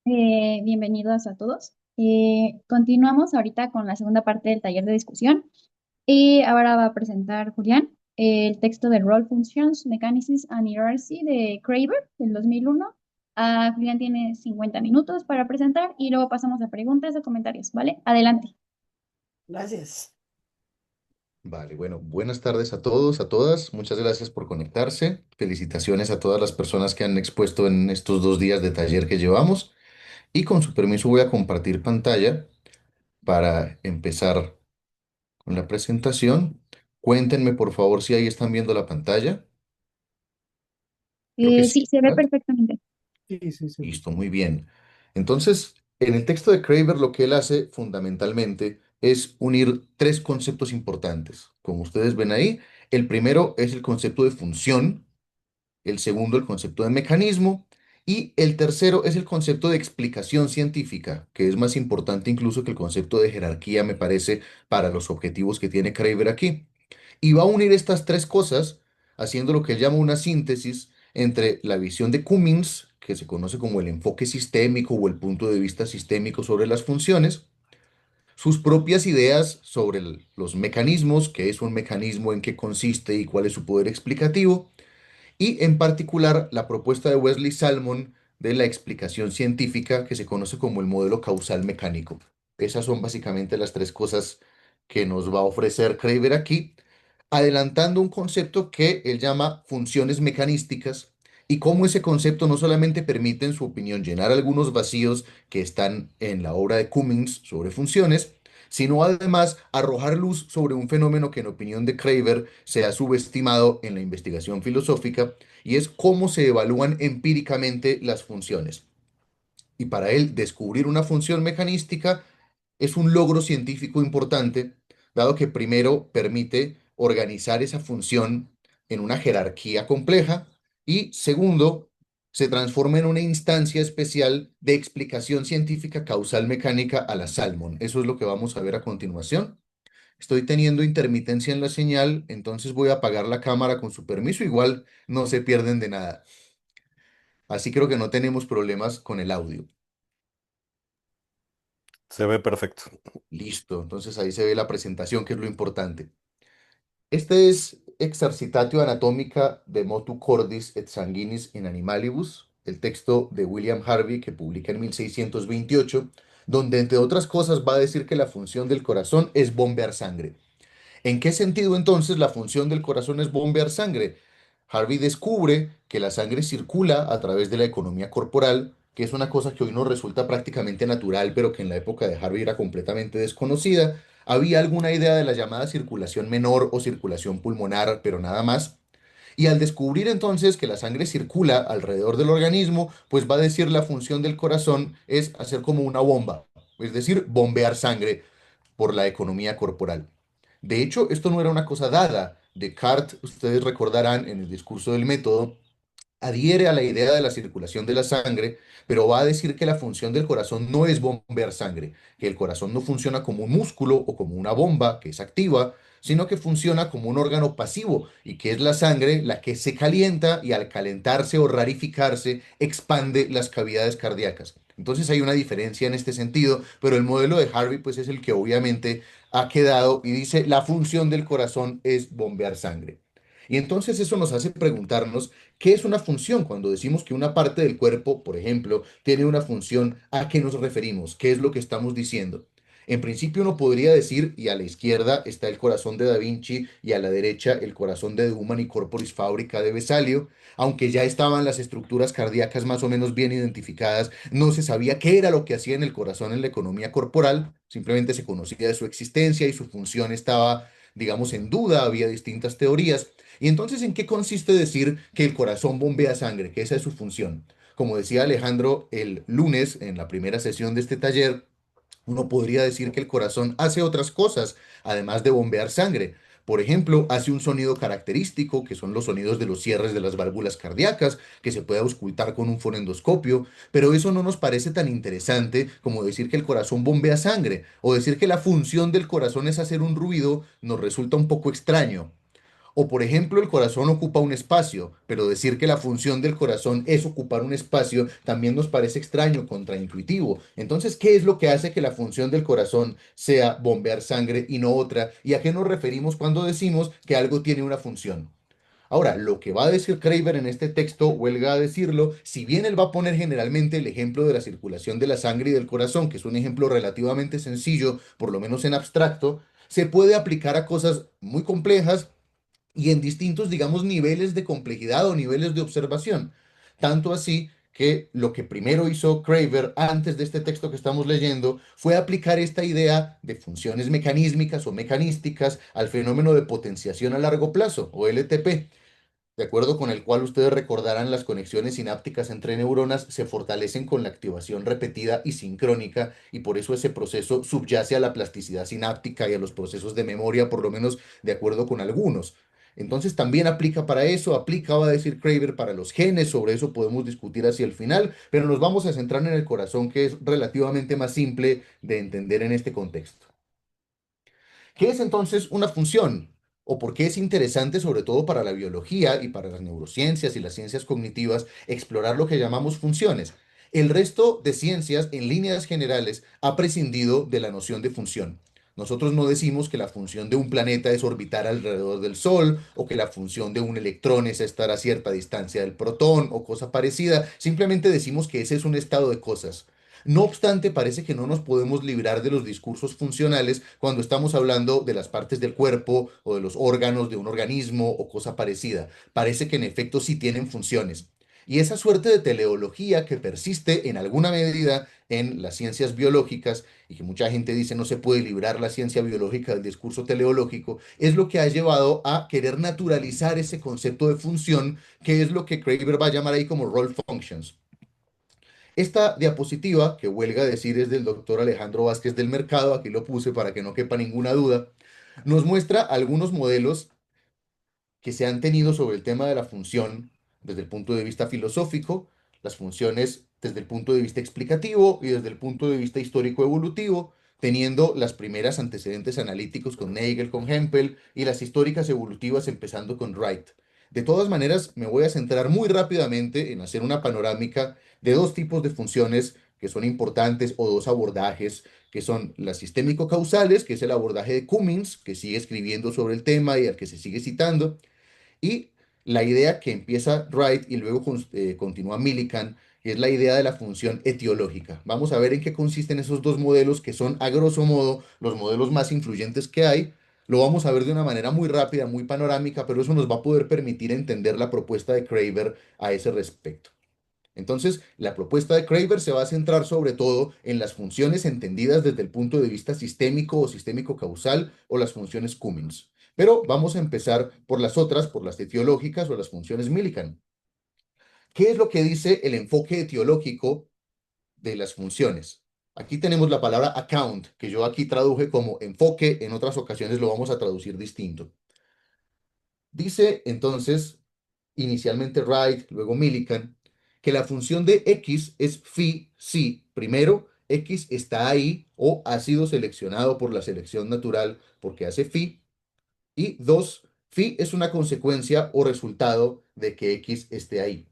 Bienvenidos a todos. Continuamos ahorita con la segunda parte del taller de discusión y ahora va a presentar Julián el texto de Role Functions, Mechanisms and Hierarchy de Craver del 2001. Julián tiene 50 minutos para presentar y luego pasamos a preguntas o comentarios, ¿vale? Adelante. Gracias. Vale, bueno, buenas tardes a todos, a todas. Muchas gracias por conectarse. Felicitaciones a todas las personas que han expuesto en estos 2 días de taller que llevamos. Y con su permiso voy a compartir pantalla para empezar con la presentación. Cuéntenme por favor si ahí están viendo la pantalla. Creo que sí, Sí, se ve ¿verdad? perfectamente. Sí, sí, sí. Listo, muy bien. Entonces, en el texto de Craver lo que él hace fundamentalmente es unir tres conceptos importantes. Como ustedes ven ahí, el primero es el concepto de función. El segundo, el concepto de mecanismo, y el tercero es el concepto de explicación científica, que es más importante incluso que el concepto de jerarquía, me parece, para los objetivos que tiene Craver aquí. Y va a unir estas tres cosas haciendo lo que él llama una síntesis entre la visión de Cummings, que se conoce como el enfoque sistémico o el punto de vista sistémico sobre las funciones, sus propias ideas sobre los mecanismos, qué es un mecanismo, en qué consiste y cuál es su poder explicativo, y en particular la propuesta de Wesley Salmon de la explicación científica que se conoce como el modelo causal mecánico. Esas son básicamente las tres cosas que nos va a ofrecer Craver aquí, adelantando un concepto que él llama funciones mecanísticas y cómo ese concepto no solamente permite, en su opinión, llenar algunos vacíos que están en la obra de Cummings sobre funciones, sino además arrojar luz sobre un fenómeno que en opinión de Craver se ha subestimado en la investigación filosófica y es cómo se evalúan empíricamente las funciones. Y para él, descubrir una función mecanística es un logro científico importante, dado que primero permite organizar esa función en una jerarquía compleja y segundo, se transforma en una instancia especial de explicación científica causal mecánica a la Salmon. Eso es lo que vamos a ver a continuación. Estoy teniendo intermitencia en la señal, entonces voy a apagar la cámara con su permiso. Igual no se pierden de nada. Así creo que no tenemos problemas con el audio. Se ve perfecto. Listo, entonces ahí se ve la presentación, que es lo importante. Este es Exercitatio Anatomica de Motu Cordis et Sanguinis in Animalibus, el texto de William Harvey que publica en 1628, donde entre otras cosas va a decir que la función del corazón es bombear sangre. ¿En qué sentido entonces la función del corazón es bombear sangre? Harvey descubre que la sangre circula a través de la economía corporal, que es una cosa que hoy nos resulta prácticamente natural, pero que en la época de Harvey era completamente desconocida. Había alguna idea de la llamada circulación menor o circulación pulmonar, pero nada más. Y al descubrir entonces que la sangre circula alrededor del organismo, pues va a decir la función del corazón es hacer como una bomba, es decir, bombear sangre por la economía corporal. De hecho, esto no era una cosa dada. Descartes, ustedes recordarán en el discurso del método, adhiere a la idea de la circulación de la sangre, pero va a decir que la función del corazón no es bombear sangre, que el corazón no funciona como un músculo o como una bomba que es activa, sino que funciona como un órgano pasivo y que es la sangre la que se calienta y al calentarse o rarificarse expande las cavidades cardíacas. Entonces hay una diferencia en este sentido, pero el modelo de Harvey pues es el que obviamente ha quedado y dice la función del corazón es bombear sangre. Y entonces eso nos hace preguntarnos qué es una función. Cuando decimos que una parte del cuerpo, por ejemplo, tiene una función, ¿a qué nos referimos? ¿Qué es lo que estamos diciendo? En principio uno podría decir, y a la izquierda está el corazón de Da Vinci y a la derecha el corazón de Humani Corporis Fabrica de Vesalio, aunque ya estaban las estructuras cardíacas más o menos bien identificadas, no se sabía qué era lo que hacía en el corazón en la economía corporal, simplemente se conocía de su existencia y su función estaba, digamos, en duda, había distintas teorías. Y entonces, ¿en qué consiste decir que el corazón bombea sangre? Que esa es su función. Como decía Alejandro el lunes en la primera sesión de este taller, uno podría decir que el corazón hace otras cosas, además de bombear sangre. Por ejemplo, hace un sonido característico, que son los sonidos de los cierres de las válvulas cardíacas, que se puede auscultar con un fonendoscopio, pero eso no nos parece tan interesante como decir que el corazón bombea sangre, o decir que la función del corazón es hacer un ruido, nos resulta un poco extraño. O por ejemplo, el corazón ocupa un espacio, pero decir que la función del corazón es ocupar un espacio también nos parece extraño, contraintuitivo. Entonces, ¿qué es lo que hace que la función del corazón sea bombear sangre y no otra? ¿Y a qué nos referimos cuando decimos que algo tiene una función? Ahora, lo que va a decir Kramer en este texto, huelga a decirlo, si bien él va a poner generalmente el ejemplo de la circulación de la sangre y del corazón, que es un ejemplo relativamente sencillo, por lo menos en abstracto, se puede aplicar a cosas muy complejas y en distintos, digamos, niveles de complejidad o niveles de observación. Tanto así que lo que primero hizo Kramer antes de este texto que estamos leyendo fue aplicar esta idea de funciones mecanísmicas o mecanísticas al fenómeno de potenciación a largo plazo o LTP, de acuerdo con el cual ustedes recordarán las conexiones sinápticas entre neuronas se fortalecen con la activación repetida y sincrónica y por eso ese proceso subyace a la plasticidad sináptica y a los procesos de memoria, por lo menos de acuerdo con algunos. Entonces también aplica para eso, aplica, va a decir Kramer, para los genes, sobre eso podemos discutir hacia el final, pero nos vamos a centrar en el corazón, que es relativamente más simple de entender en este contexto. ¿Qué es entonces una función? ¿O por qué es interesante, sobre todo para la biología y para las neurociencias y las ciencias cognitivas, explorar lo que llamamos funciones? El resto de ciencias, en líneas generales, ha prescindido de la noción de función. Nosotros no decimos que la función de un planeta es orbitar alrededor del Sol o que la función de un electrón es estar a cierta distancia del protón o cosa parecida. Simplemente decimos que ese es un estado de cosas. No obstante, parece que no nos podemos librar de los discursos funcionales cuando estamos hablando de las partes del cuerpo o de los órganos de un organismo o cosa parecida. Parece que en efecto sí tienen funciones. Y esa suerte de teleología que persiste en alguna medida en las ciencias biológicas y que mucha gente dice no se puede librar la ciencia biológica del discurso teleológico, es lo que ha llevado a querer naturalizar ese concepto de función, que es lo que Kramer va a llamar ahí como role functions. Esta diapositiva, que huelga decir es del doctor Alejandro Vázquez del Mercado, aquí lo puse para que no quepa ninguna duda, nos muestra algunos modelos que se han tenido sobre el tema de la función desde el punto de vista filosófico, las funciones desde el punto de vista explicativo y desde el punto de vista histórico-evolutivo, teniendo las primeras antecedentes analíticos con Nagel, con Hempel, y las históricas evolutivas empezando con Wright. De todas maneras, me voy a centrar muy rápidamente en hacer una panorámica de dos tipos de funciones que son importantes o dos abordajes que son las sistémico-causales, que es el abordaje de Cummings, que sigue escribiendo sobre el tema y al que se sigue citando, y la idea que empieza Wright y luego continúa Millikan, que es la idea de la función etiológica. Vamos a ver en qué consisten esos dos modelos que son, a grosso modo, los modelos más influyentes que hay. Lo vamos a ver de una manera muy rápida, muy panorámica, pero eso nos va a poder permitir entender la propuesta de Kramer a ese respecto. Entonces, la propuesta de Kramer se va a centrar sobre todo en las funciones entendidas desde el punto de vista sistémico o sistémico causal o las funciones Cummings. Pero vamos a empezar por las otras, por las etiológicas o las funciones Millikan. ¿Qué es lo que dice el enfoque etiológico de las funciones? Aquí tenemos la palabra account, que yo aquí traduje como enfoque, en otras ocasiones lo vamos a traducir distinto. Dice entonces, inicialmente Wright, luego Millikan, que la función de x es phi si, primero, x está ahí o ha sido seleccionado por la selección natural porque hace phi, y dos, phi es una consecuencia o resultado de que x esté ahí.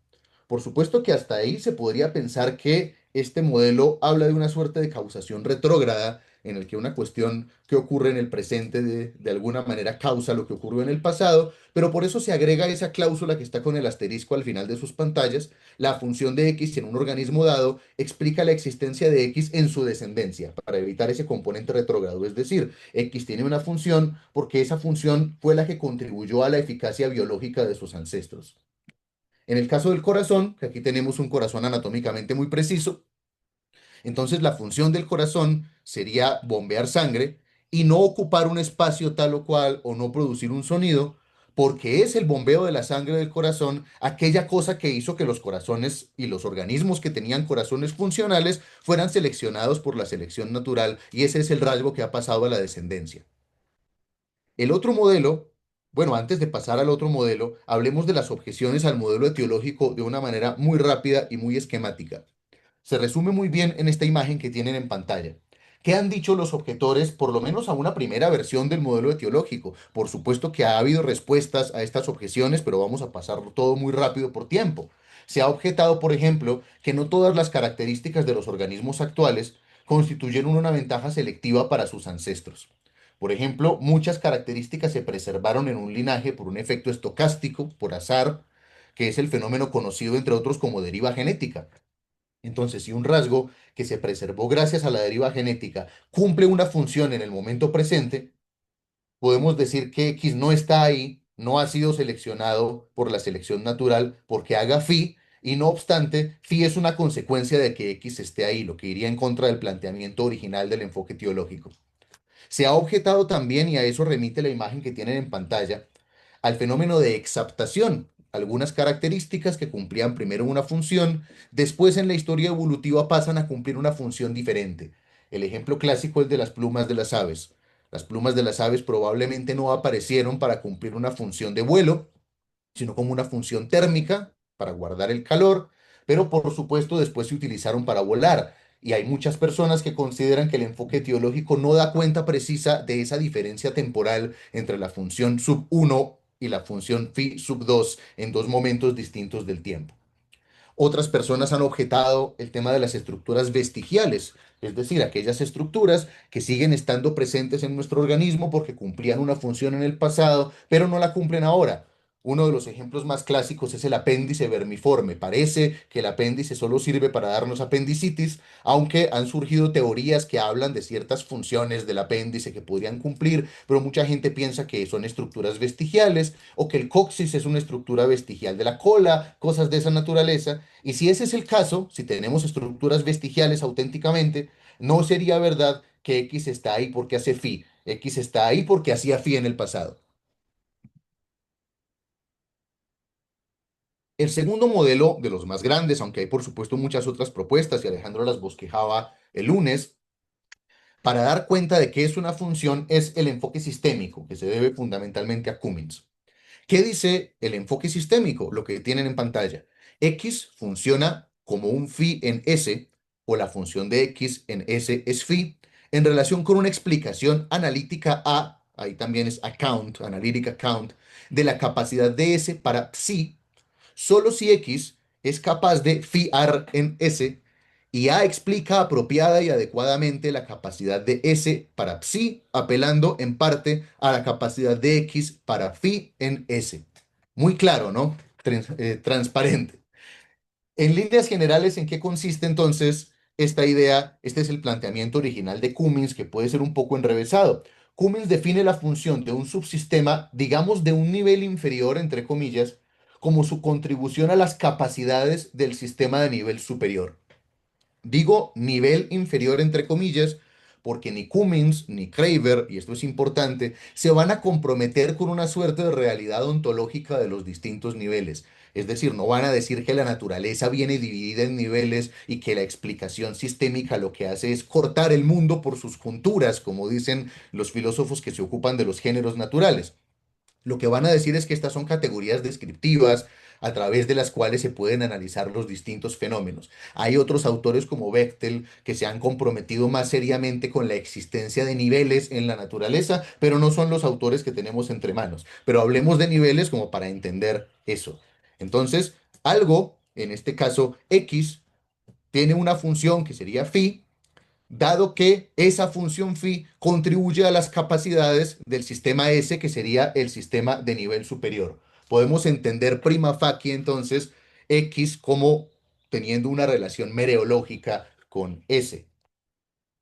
Por supuesto que hasta ahí se podría pensar que este modelo habla de una suerte de causación retrógrada en el que una cuestión que ocurre en el presente de alguna manera causa lo que ocurrió en el pasado, pero por eso se agrega esa cláusula que está con el asterisco al final de sus pantallas. La función de x en un organismo dado explica la existencia de x en su descendencia para evitar ese componente retrógrado, es decir, x tiene una función porque esa función fue la que contribuyó a la eficacia biológica de sus ancestros. En el caso del corazón, que aquí tenemos un corazón anatómicamente muy preciso, entonces la función del corazón sería bombear sangre y no ocupar un espacio tal o cual o no producir un sonido, porque es el bombeo de la sangre del corazón aquella cosa que hizo que los corazones y los organismos que tenían corazones funcionales fueran seleccionados por la selección natural, y ese es el rasgo que ha pasado a la descendencia. El otro modelo, bueno, antes de pasar al otro modelo, hablemos de las objeciones al modelo etiológico de una manera muy rápida y muy esquemática. Se resume muy bien en esta imagen que tienen en pantalla. ¿Qué han dicho los objetores, por lo menos a una primera versión del modelo etiológico? Por supuesto que ha habido respuestas a estas objeciones, pero vamos a pasar todo muy rápido por tiempo. Se ha objetado, por ejemplo, que no todas las características de los organismos actuales constituyeron una ventaja selectiva para sus ancestros. Por ejemplo, muchas características se preservaron en un linaje por un efecto estocástico, por azar, que es el fenómeno conocido entre otros como deriva genética. Entonces, si un rasgo que se preservó gracias a la deriva genética cumple una función en el momento presente, podemos decir que X no está ahí, no ha sido seleccionado por la selección natural porque haga phi, y no obstante, phi es una consecuencia de que X esté ahí, lo que iría en contra del planteamiento original del enfoque teológico. Se ha objetado también, y a eso remite la imagen que tienen en pantalla, al fenómeno de exaptación. Algunas características que cumplían primero una función, después en la historia evolutiva pasan a cumplir una función diferente. El ejemplo clásico es de las plumas de las aves. Las plumas de las aves probablemente no aparecieron para cumplir una función de vuelo, sino como una función térmica para guardar el calor, pero por supuesto después se utilizaron para volar. Y hay muchas personas que consideran que el enfoque teológico no da cuenta precisa de esa diferencia temporal entre la función sub uno y la función phi sub 2 en dos momentos distintos del tiempo. Otras personas han objetado el tema de las estructuras vestigiales, es decir, aquellas estructuras que siguen estando presentes en nuestro organismo porque cumplían una función en el pasado, pero no la cumplen ahora. Uno de los ejemplos más clásicos es el apéndice vermiforme. Parece que el apéndice solo sirve para darnos apendicitis, aunque han surgido teorías que hablan de ciertas funciones del apéndice que podrían cumplir, pero mucha gente piensa que son estructuras vestigiales o que el coxis es una estructura vestigial de la cola, cosas de esa naturaleza. Y si ese es el caso, si tenemos estructuras vestigiales auténticamente, no sería verdad que X está ahí porque hace phi. X está ahí porque hacía phi en el pasado. El segundo modelo, de los más grandes, aunque hay por supuesto muchas otras propuestas, y Alejandro las bosquejaba el lunes, para dar cuenta de qué es una función, es el enfoque sistémico, que se debe fundamentalmente a Cummins. ¿Qué dice el enfoque sistémico? Lo que tienen en pantalla. X funciona como un phi en S, o la función de X en S es phi, en relación con una explicación analítica A, ahí también es account, analytic account, de la capacidad de S para psi, solo si X es capaz de fiar en S y A explica apropiada y adecuadamente la capacidad de S para psi, apelando en parte a la capacidad de X para phi en S. Muy claro, ¿no? Transparente. En líneas generales, ¿en qué consiste entonces esta idea? Este es el planteamiento original de Cummins, que puede ser un poco enrevesado. Cummins define la función de un subsistema, digamos, de un nivel inferior, entre comillas, como su contribución a las capacidades del sistema de nivel superior. Digo nivel inferior entre comillas, porque ni Cummins ni Craver, y esto es importante, se van a comprometer con una suerte de realidad ontológica de los distintos niveles. Es decir, no van a decir que la naturaleza viene dividida en niveles y que la explicación sistémica lo que hace es cortar el mundo por sus junturas, como dicen los filósofos que se ocupan de los géneros naturales. Lo que van a decir es que estas son categorías descriptivas a través de las cuales se pueden analizar los distintos fenómenos. Hay otros autores como Bechtel que se han comprometido más seriamente con la existencia de niveles en la naturaleza, pero no son los autores que tenemos entre manos. Pero hablemos de niveles como para entender eso. Entonces, algo, en este caso X, tiene una función que sería phi, dado que esa función phi contribuye a las capacidades del sistema S, que sería el sistema de nivel superior. Podemos entender prima facie entonces X como teniendo una relación mereológica con S.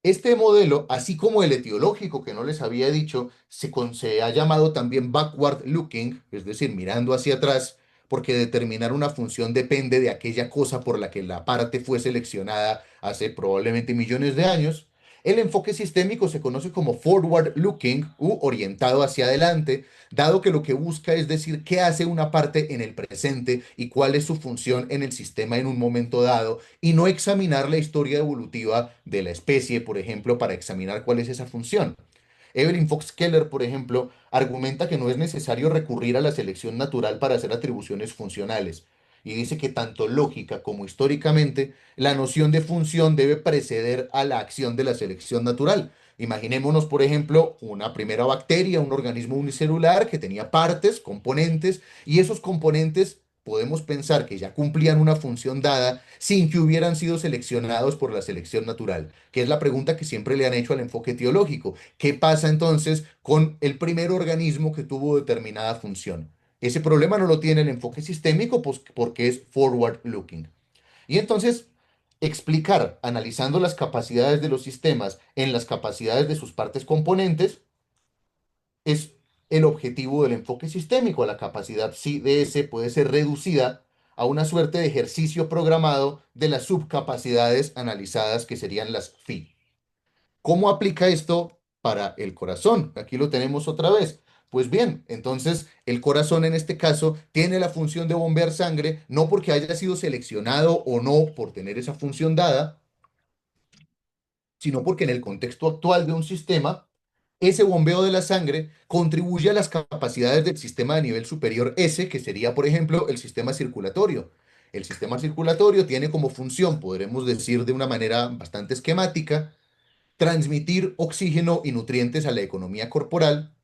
Este modelo, así como el etiológico que no les había dicho, se ha llamado también backward looking, es decir, mirando hacia atrás, porque determinar una función depende de aquella cosa por la que la parte fue seleccionada hace probablemente millones de años. El enfoque sistémico se conoce como forward looking u orientado hacia adelante, dado que lo que busca es decir qué hace una parte en el presente y cuál es su función en el sistema en un momento dado, y no examinar la historia evolutiva de la especie, por ejemplo, para examinar cuál es esa función. Evelyn Fox Keller, por ejemplo, argumenta que no es necesario recurrir a la selección natural para hacer atribuciones funcionales. y dice que tanto lógica como históricamente, la noción de función debe preceder a la acción de la selección natural. Imaginémonos, por ejemplo, una primera bacteria, un organismo unicelular que tenía partes, componentes, y esos componentes podemos pensar que ya cumplían una función dada sin que hubieran sido seleccionados por la selección natural, que es la pregunta que siempre le han hecho al enfoque teológico. ¿Qué pasa entonces con el primer organismo que tuvo determinada función? Ese problema no lo tiene el enfoque sistémico, pues, porque es forward looking. Y entonces, explicar, analizando las capacidades de los sistemas en las capacidades de sus partes componentes, es el objetivo del enfoque sistémico. La capacidad psi de S puede ser reducida a una suerte de ejercicio programado de las subcapacidades analizadas, que serían las phi. ¿Cómo aplica esto para el corazón? Aquí lo tenemos otra vez. Pues bien, entonces el corazón en este caso tiene la función de bombear sangre, no porque haya sido seleccionado o no por tener esa función dada, sino porque en el contexto actual de un sistema, ese bombeo de la sangre contribuye a las capacidades del sistema de nivel superior S, que sería, por ejemplo, el sistema circulatorio. El sistema circulatorio tiene como función, podremos decir de una manera bastante esquemática, transmitir oxígeno y nutrientes a la economía corporal,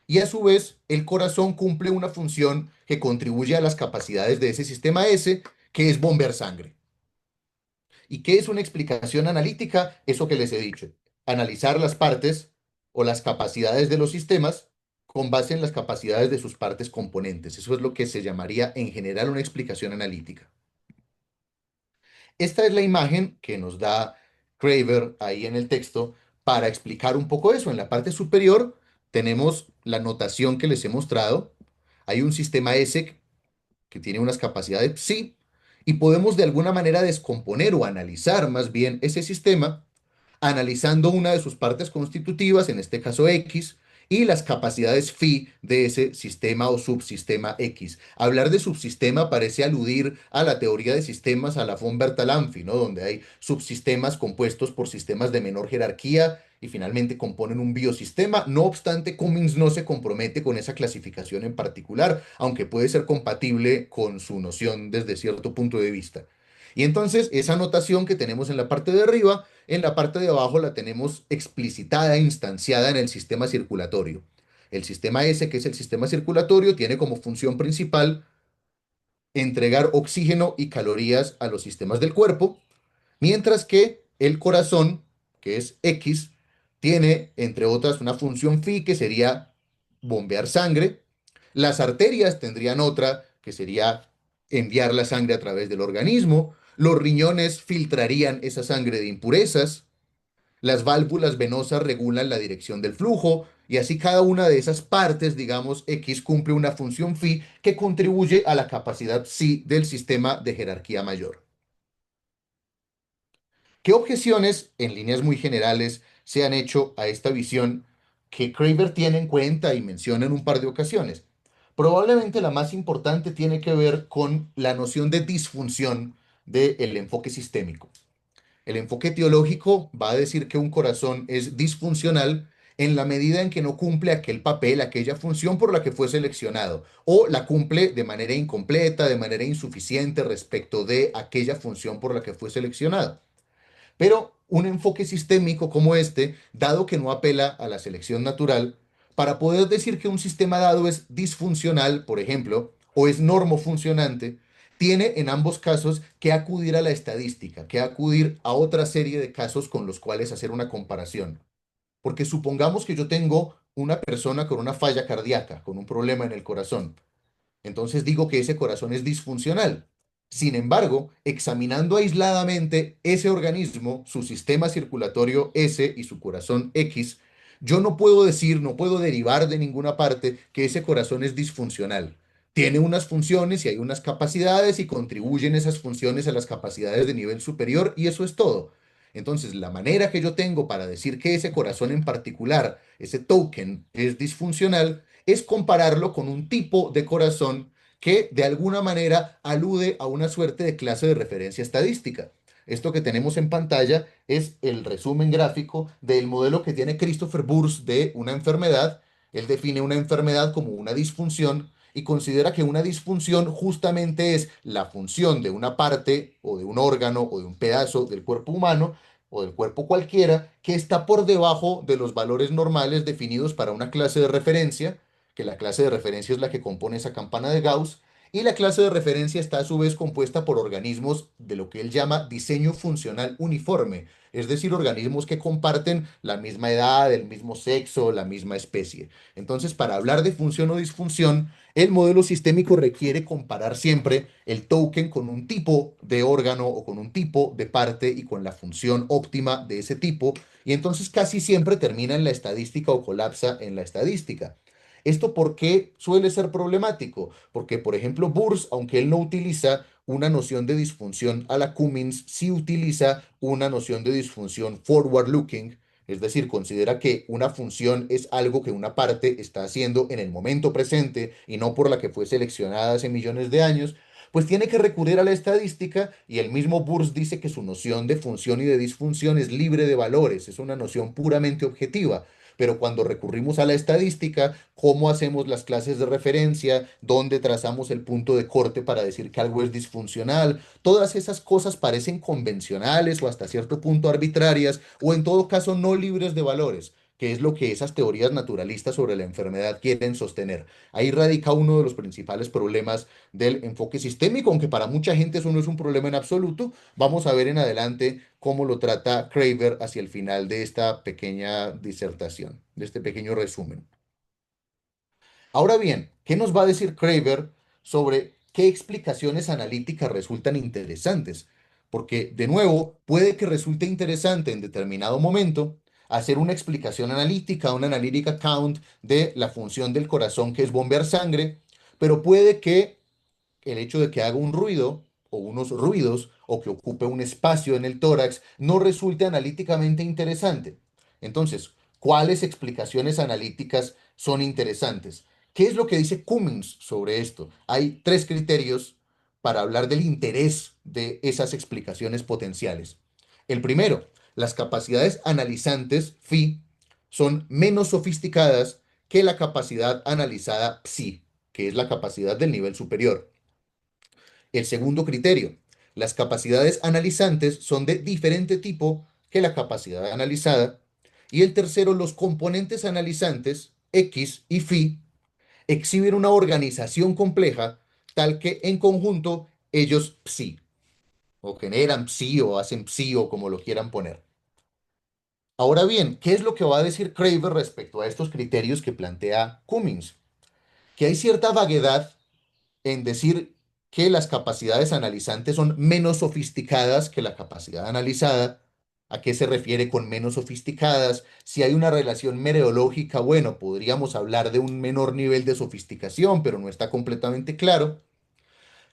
y a su vez el corazón cumple una función que contribuye a las capacidades de ese sistema S, que es bombear sangre. ¿Y qué es una explicación analítica? Eso que les he dicho. Analizar las partes o las capacidades de los sistemas con base en las capacidades de sus partes componentes. Eso es lo que se llamaría en general una explicación analítica. Esta es la imagen que nos da Craver ahí en el texto para explicar un poco eso. En la parte superior tenemos la notación que les he mostrado. Hay un sistema S que tiene unas capacidades psi y podemos de alguna manera descomponer o analizar más bien ese sistema analizando una de sus partes constitutivas, en este caso X, y las capacidades phi de ese sistema o subsistema X. Hablar de subsistema parece aludir a la teoría de sistemas a la von Bertalanffy, ¿no? Donde hay subsistemas compuestos por sistemas de menor jerarquía y finalmente componen un biosistema. No obstante, Cummings no se compromete con esa clasificación en particular, aunque puede ser compatible con su noción desde cierto punto de vista. Y entonces esa notación que tenemos en la parte de arriba, en la parte de abajo la tenemos explicitada, instanciada en el sistema circulatorio. El sistema S, que es el sistema circulatorio, tiene como función principal entregar oxígeno y calorías a los sistemas del cuerpo, mientras que el corazón, que es X, tiene, entre otras, una función phi, que sería bombear sangre. Las arterias tendrían otra, que sería enviar la sangre a través del organismo. Los riñones filtrarían esa sangre de impurezas. Las válvulas venosas regulan la dirección del flujo y así cada una de esas partes, digamos, X cumple una función phi que contribuye a la capacidad psi del sistema de jerarquía mayor. ¿Qué objeciones, en líneas muy generales, se han hecho a esta visión que Craver tiene en cuenta y menciona en un par de ocasiones? Probablemente la más importante tiene que ver con la noción de disfunción del enfoque sistémico. El enfoque teológico va a decir que un corazón es disfuncional en la medida en que no cumple aquel papel, aquella función por la que fue seleccionado, o la cumple de manera incompleta, de manera insuficiente respecto de aquella función por la que fue seleccionado. Pero un enfoque sistémico como este, dado que no apela a la selección natural, para poder decir que un sistema dado es disfuncional, por ejemplo, o es normofuncionante, tiene en ambos casos que acudir a la estadística, que acudir a otra serie de casos con los cuales hacer una comparación. Porque supongamos que yo tengo una persona con una falla cardíaca, con un problema en el corazón. Entonces digo que ese corazón es disfuncional. Sin embargo, examinando aisladamente ese organismo, su sistema circulatorio S y su corazón X, yo no puedo decir, no puedo derivar de ninguna parte que ese corazón es disfuncional. Tiene unas funciones y hay unas capacidades y contribuyen esas funciones a las capacidades de nivel superior y eso es todo. Entonces, la manera que yo tengo para decir que ese corazón en particular, ese token, es disfuncional, es compararlo con un tipo de corazón que de alguna manera alude a una suerte de clase de referencia estadística. Esto que tenemos en pantalla es el resumen gráfico del modelo que tiene Christopher Burs de una enfermedad. Él define una enfermedad como una disfunción y considera que una disfunción justamente es la función de una parte o de un órgano o de un pedazo del cuerpo humano o del cuerpo cualquiera que está por debajo de los valores normales definidos para una clase de referencia, que la clase de referencia es la que compone esa campana de Gauss, y la clase de referencia está a su vez compuesta por organismos de lo que él llama diseño funcional uniforme, es decir, organismos que comparten la misma edad, el mismo sexo, la misma especie. Entonces, para hablar de función o disfunción, el modelo sistémico requiere comparar siempre el token con un tipo de órgano o con un tipo de parte y con la función óptima de ese tipo, y entonces casi siempre termina en la estadística o colapsa en la estadística. ¿Esto por qué suele ser problemático? Porque, por ejemplo, Burs, aunque él no utiliza una noción de disfunción a la Cummins, sí utiliza una noción de disfunción forward-looking, es decir, considera que una función es algo que una parte está haciendo en el momento presente y no por la que fue seleccionada hace millones de años, pues tiene que recurrir a la estadística y el mismo Burs dice que su noción de función y de disfunción es libre de valores, es una noción puramente objetiva. Pero cuando recurrimos a la estadística, ¿cómo hacemos las clases de referencia? ¿Dónde trazamos el punto de corte para decir que algo es disfuncional? Todas esas cosas parecen convencionales o hasta cierto punto arbitrarias o en todo caso no libres de valores, que es lo que esas teorías naturalistas sobre la enfermedad quieren sostener. Ahí radica uno de los principales problemas del enfoque sistémico, aunque para mucha gente eso no es un problema en absoluto. Vamos a ver en adelante cómo lo trata Craver hacia el final de esta pequeña disertación, de este pequeño resumen. Ahora bien, ¿qué nos va a decir Craver sobre qué explicaciones analíticas resultan interesantes? Porque, de nuevo, puede que resulte interesante en determinado momento hacer una explicación analítica, una analytic count de la función del corazón que es bombear sangre, pero puede que el hecho de que haga un ruido o unos ruidos o que ocupe un espacio en el tórax no resulte analíticamente interesante. Entonces, ¿cuáles explicaciones analíticas son interesantes? ¿Qué es lo que dice Cummins sobre esto? Hay tres criterios para hablar del interés de esas explicaciones potenciales. El primero, las capacidades analizantes phi son menos sofisticadas que la capacidad analizada psi, que es la capacidad del nivel superior. El segundo criterio, las capacidades analizantes son de diferente tipo que la capacidad analizada. Y el tercero, los componentes analizantes, X y phi, exhiben una organización compleja tal que en conjunto ellos psi, o generan psi o hacen psi o como lo quieran poner. Ahora bien, ¿qué es lo que va a decir Craver respecto a estos criterios que plantea Cummins? Que hay cierta vaguedad en decir que las capacidades analizantes son menos sofisticadas que la capacidad analizada. ¿A qué se refiere con menos sofisticadas? Si hay una relación mereológica, bueno, podríamos hablar de un menor nivel de sofisticación, pero no está completamente claro.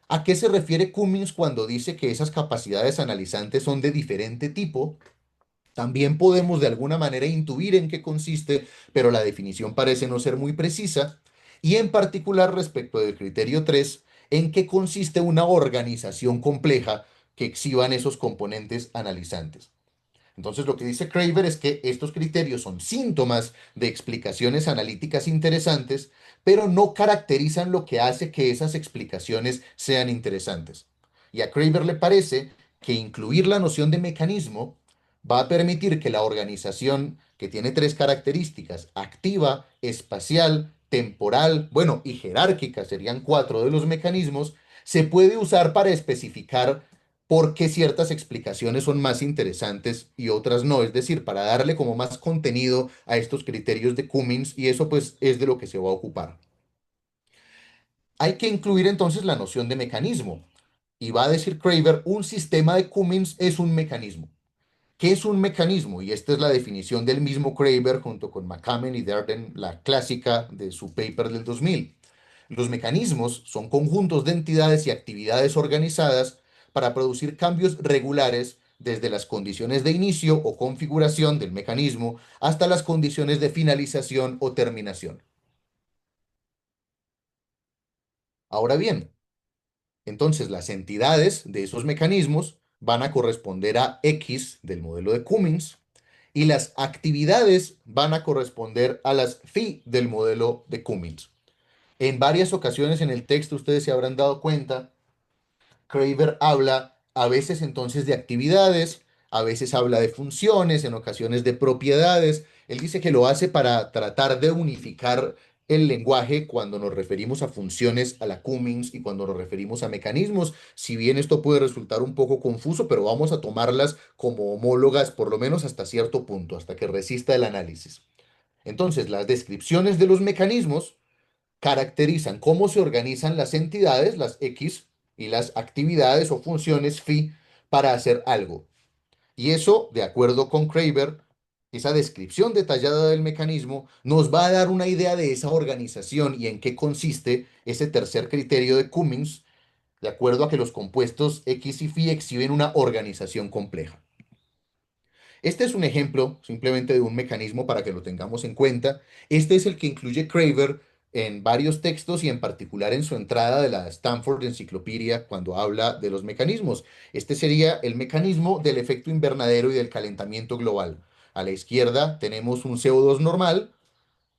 ¿A qué se refiere Cummins cuando dice que esas capacidades analizantes son de diferente tipo? También podemos de alguna manera intuir en qué consiste, pero la definición parece no ser muy precisa, y en particular respecto del criterio 3, en qué consiste una organización compleja que exhiban esos componentes analizantes. Entonces, lo que dice Craver es que estos criterios son síntomas de explicaciones analíticas interesantes, pero no caracterizan lo que hace que esas explicaciones sean interesantes. Y a Craver le parece que incluir la noción de mecanismo va a permitir que la organización, que tiene tres características, activa, espacial, temporal, bueno, y jerárquica, serían cuatro de los mecanismos, se puede usar para especificar por qué ciertas explicaciones son más interesantes y otras no, es decir, para darle como más contenido a estos criterios de Cummins y eso pues es de lo que se va a ocupar. Hay que incluir entonces la noción de mecanismo y va a decir Craver, un sistema de Cummins es un mecanismo. ¿Qué es un mecanismo? Y esta es la definición del mismo Craver junto con McCammon y Darden, la clásica de su paper del 2000. Los mecanismos son conjuntos de entidades y actividades organizadas para producir cambios regulares desde las condiciones de inicio o configuración del mecanismo hasta las condiciones de finalización o terminación. Ahora bien, entonces las entidades de esos mecanismos van a corresponder a X del modelo de Cummins y las actividades van a corresponder a las phi del modelo de Cummins. En varias ocasiones en el texto ustedes se habrán dado cuenta, Craver habla a veces entonces de actividades, a veces habla de funciones, en ocasiones de propiedades. Él dice que lo hace para tratar de unificar el lenguaje cuando nos referimos a funciones, a la Cummings, y cuando nos referimos a mecanismos. Si bien esto puede resultar un poco confuso, pero vamos a tomarlas como homólogas por lo menos hasta cierto punto, hasta que resista el análisis. Entonces, las descripciones de los mecanismos caracterizan cómo se organizan las entidades, las X, y las actividades o funciones phi para hacer algo. Y eso, de acuerdo con Craver, esa descripción detallada del mecanismo nos va a dar una idea de esa organización y en qué consiste ese tercer criterio de Cummings, de acuerdo a que los compuestos X y phi exhiben una organización compleja. Este es un ejemplo simplemente de un mecanismo para que lo tengamos en cuenta. Este es el que incluye Craver en varios textos y en particular en su entrada de la Stanford Encyclopedia cuando habla de los mecanismos. Este sería el mecanismo del efecto invernadero y del calentamiento global. A la izquierda tenemos un CO2 normal,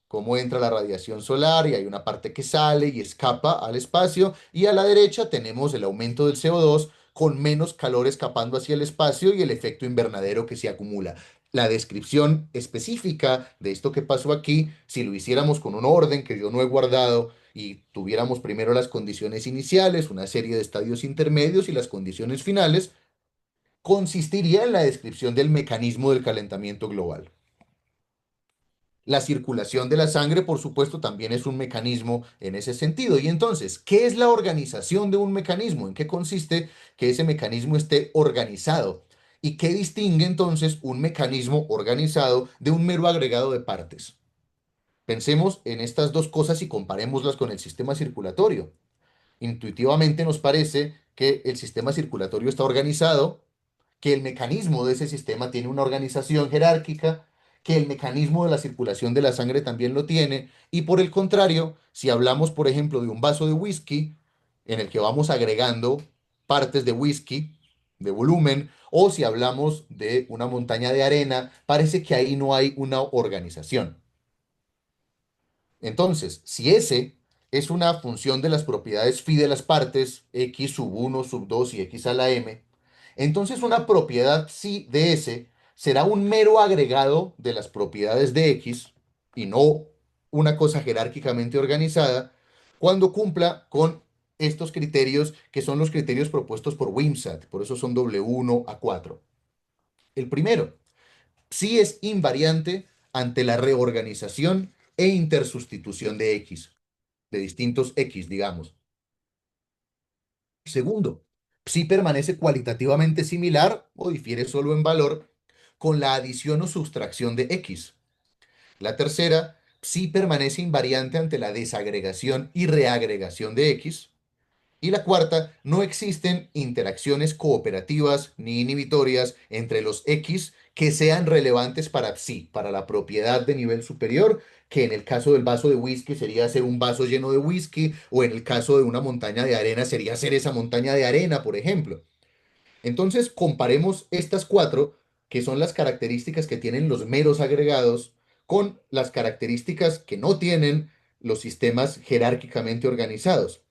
cómo entra la radiación solar y hay una parte que sale y escapa al espacio, y a la derecha tenemos el aumento del CO2 con menos calor escapando hacia el espacio y el efecto invernadero que se acumula. La descripción específica de esto que pasó aquí, si lo hiciéramos con un orden que yo no he guardado y tuviéramos primero las condiciones iniciales, una serie de estadios intermedios y las condiciones finales, consistiría en la descripción del mecanismo del calentamiento global. La circulación de la sangre, por supuesto, también es un mecanismo en ese sentido. Y entonces, ¿qué es la organización de un mecanismo? ¿En qué consiste que ese mecanismo esté organizado? ¿Y qué distingue entonces un mecanismo organizado de un mero agregado de partes? Pensemos en estas dos cosas y comparémoslas con el sistema circulatorio. Intuitivamente nos parece que el sistema circulatorio está organizado, que el mecanismo de ese sistema tiene una organización jerárquica, que el mecanismo de la circulación de la sangre también lo tiene, y por el contrario, si hablamos, por ejemplo, de un vaso de whisky, en el que vamos agregando partes de whisky, de volumen, o si hablamos de una montaña de arena, parece que ahí no hay una organización. Entonces, si S es una función de las propiedades phi de las partes, x sub 1 sub 2 y x a la m, entonces una propiedad psi de S será un mero agregado de las propiedades de x y no una cosa jerárquicamente organizada cuando cumpla con estos criterios que son los criterios propuestos por Wimsatt, por eso son W1 a 4. El primero, psi es invariante ante la reorganización e intersustitución de X, de distintos X, digamos. Segundo, psi permanece cualitativamente similar o difiere solo en valor con la adición o sustracción de X. La tercera, psi permanece invariante ante la desagregación y reagregación de X. Y la cuarta, no existen interacciones cooperativas ni inhibitorias entre los X que sean relevantes para psi, para la propiedad de nivel superior, que en el caso del vaso de whisky sería ser un vaso lleno de whisky, o en el caso de una montaña de arena sería ser esa montaña de arena, por ejemplo. Entonces, comparemos estas cuatro, que son las características que tienen los meros agregados, con las características que no tienen los sistemas jerárquicamente organizados.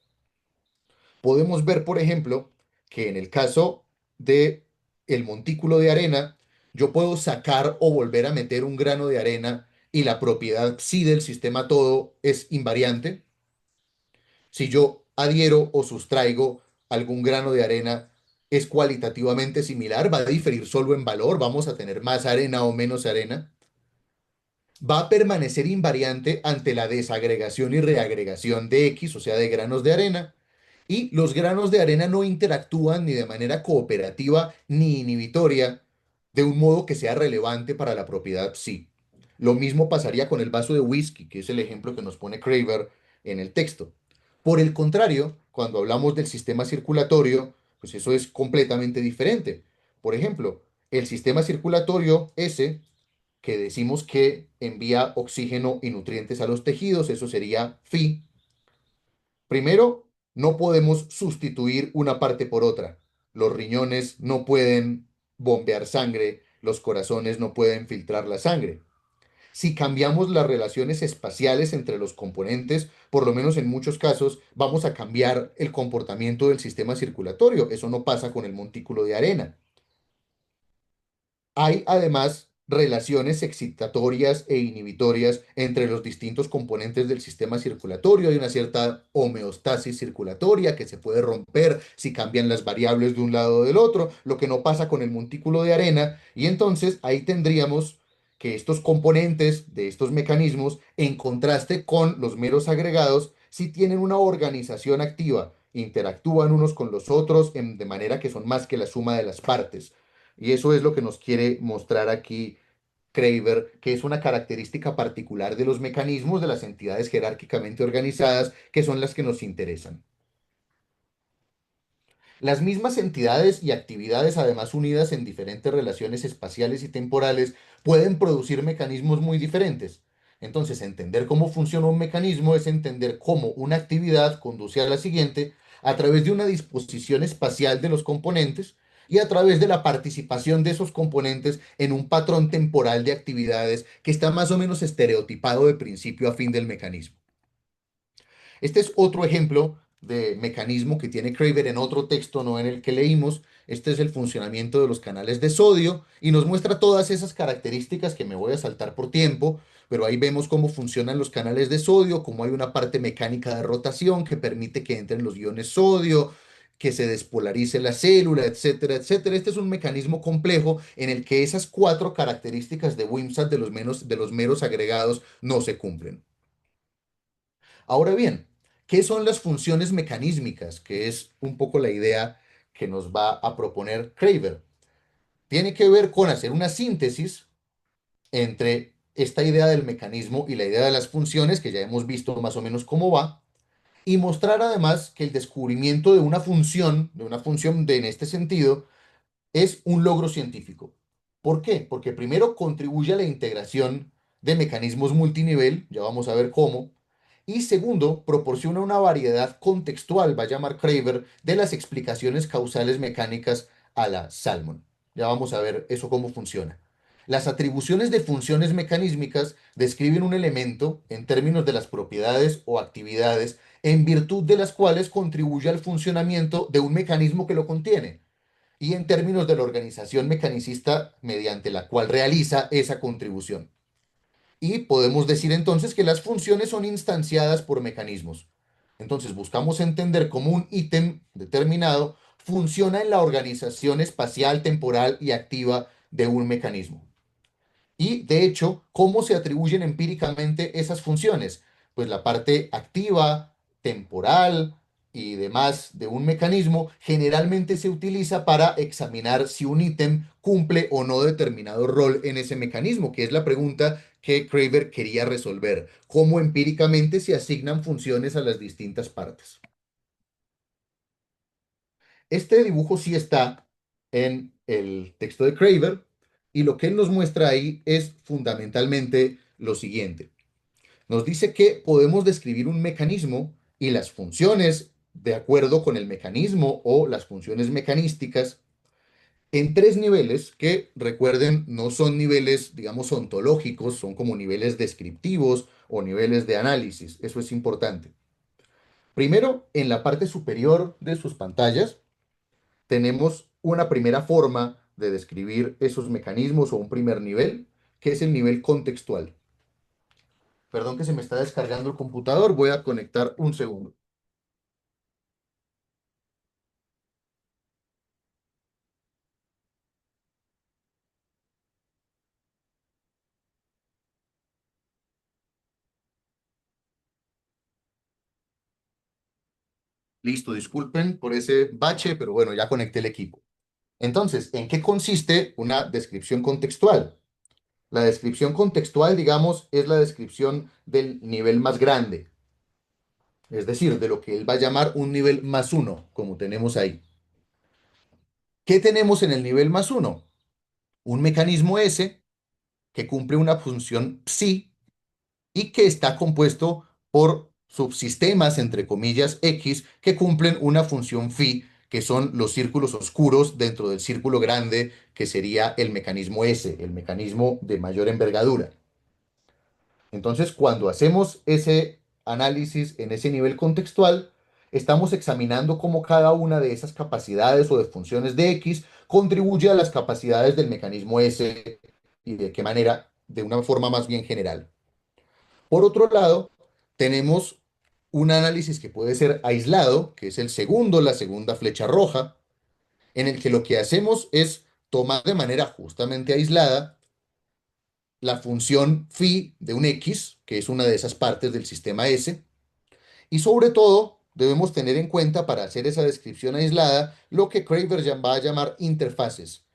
Podemos ver, por ejemplo, que en el caso de el montículo de arena, yo puedo sacar o volver a meter un grano de arena y la propiedad psi del sistema todo es invariante. Si yo adhiero o sustraigo algún grano de arena, es cualitativamente similar, va a diferir solo en valor, vamos a tener más arena o menos arena. Va a permanecer invariante ante la desagregación y reagregación de X, o sea, de granos de arena, y los granos de arena no interactúan ni de manera cooperativa ni inhibitoria de un modo que sea relevante para la propiedad psi. Lo mismo pasaría con el vaso de whisky, que es el ejemplo que nos pone Craver en el texto. Por el contrario, cuando hablamos del sistema circulatorio, pues eso es completamente diferente. Por ejemplo, el sistema circulatorio S, que decimos que envía oxígeno y nutrientes a los tejidos, eso sería phi. Primero, no podemos sustituir una parte por otra. Los riñones no pueden bombear sangre, los corazones no pueden filtrar la sangre. Si cambiamos las relaciones espaciales entre los componentes, por lo menos en muchos casos, vamos a cambiar el comportamiento del sistema circulatorio. Eso no pasa con el montículo de arena. Hay además relaciones excitatorias e inhibitorias entre los distintos componentes del sistema circulatorio. Hay una cierta homeostasis circulatoria que se puede romper si cambian las variables de un lado o del otro, lo que no pasa con el montículo de arena. Y entonces ahí tendríamos que estos componentes de estos mecanismos, en contraste con los meros agregados, sí tienen una organización activa, interactúan unos con los otros de manera que son más que la suma de las partes. Y eso es lo que nos quiere mostrar aquí Kraver, que es una característica particular de los mecanismos de las entidades jerárquicamente organizadas, que son las que nos interesan. Las mismas entidades y actividades, además unidas en diferentes relaciones espaciales y temporales, pueden producir mecanismos muy diferentes. Entonces, entender cómo funciona un mecanismo es entender cómo una actividad conduce a la siguiente a través de una disposición espacial de los componentes y a través de la participación de esos componentes en un patrón temporal de actividades que está más o menos estereotipado de principio a fin del mecanismo. Este es otro ejemplo de mecanismo que tiene Kraver en otro texto, no en el que leímos. Este es el funcionamiento de los canales de sodio y nos muestra todas esas características que me voy a saltar por tiempo, pero ahí vemos cómo funcionan los canales de sodio, cómo hay una parte mecánica de rotación que permite que entren los iones sodio, que se despolarice la célula, etcétera, etcétera. Este es un mecanismo complejo en el que esas cuatro características de Wimsatt de los meros agregados no se cumplen. Ahora bien, ¿qué son las funciones mecanísmicas? Que es un poco la idea que nos va a proponer Kraver. Tiene que ver con hacer una síntesis entre esta idea del mecanismo y la idea de las funciones, que ya hemos visto más o menos cómo va, y mostrar además que el descubrimiento de una función en este sentido, es un logro científico. ¿Por qué? Porque primero contribuye a la integración de mecanismos multinivel, ya vamos a ver cómo, y segundo, proporciona una variedad contextual, va a llamar Kraver, de las explicaciones causales mecánicas a la Salmon. Ya vamos a ver eso cómo funciona. Las atribuciones de funciones mecanísmicas describen un elemento en términos de las propiedades o actividades en virtud de las cuales contribuye al funcionamiento de un mecanismo que lo contiene y en términos de la organización mecanicista mediante la cual realiza esa contribución. Y podemos decir entonces que las funciones son instanciadas por mecanismos. Entonces buscamos entender cómo un ítem determinado funciona en la organización espacial, temporal y activa de un mecanismo. Y de hecho, ¿cómo se atribuyen empíricamente esas funciones? Pues la parte activa, temporal y demás de un mecanismo generalmente se utiliza para examinar si un ítem cumple o no determinado rol en ese mecanismo, que es la pregunta que Kraver quería resolver. ¿Cómo empíricamente se asignan funciones a las distintas partes? Este dibujo sí está en el texto de Kraver y lo que él nos muestra ahí es fundamentalmente lo siguiente. Nos dice que podemos describir un mecanismo y las funciones de acuerdo con el mecanismo o las funciones mecanísticas en tres niveles que, recuerden, no son niveles, digamos, ontológicos, son como niveles descriptivos o niveles de análisis. Eso es importante. Primero, en la parte superior de sus pantallas, tenemos una primera forma de describir esos mecanismos o un primer nivel, que es el nivel contextual. Perdón que se me está descargando el computador, voy a conectar un segundo. Listo, disculpen por ese bache, pero bueno, ya conecté el equipo. Entonces, ¿en qué consiste una descripción contextual? La descripción contextual, digamos, es la descripción del nivel más grande, es decir, de lo que él va a llamar un nivel más uno, como tenemos ahí. ¿Qué tenemos en el nivel más uno? Un mecanismo S que cumple una función psi y que está compuesto por subsistemas, entre comillas, X, que cumplen una función phi, que son los círculos oscuros dentro del círculo grande, que sería el mecanismo S, el mecanismo de mayor envergadura. Entonces, cuando hacemos ese análisis en ese nivel contextual, estamos examinando cómo cada una de esas capacidades o de funciones de X contribuye a las capacidades del mecanismo S y de qué manera, de una forma más bien general. Por otro lado, tenemos un análisis que puede ser aislado, que es el segundo, la segunda flecha roja, en el que lo que hacemos es tomar de manera justamente aislada la función phi de un X, que es una de esas partes del sistema S, y sobre todo debemos tener en cuenta para hacer esa descripción aislada lo que Craver va a llamar interfaces.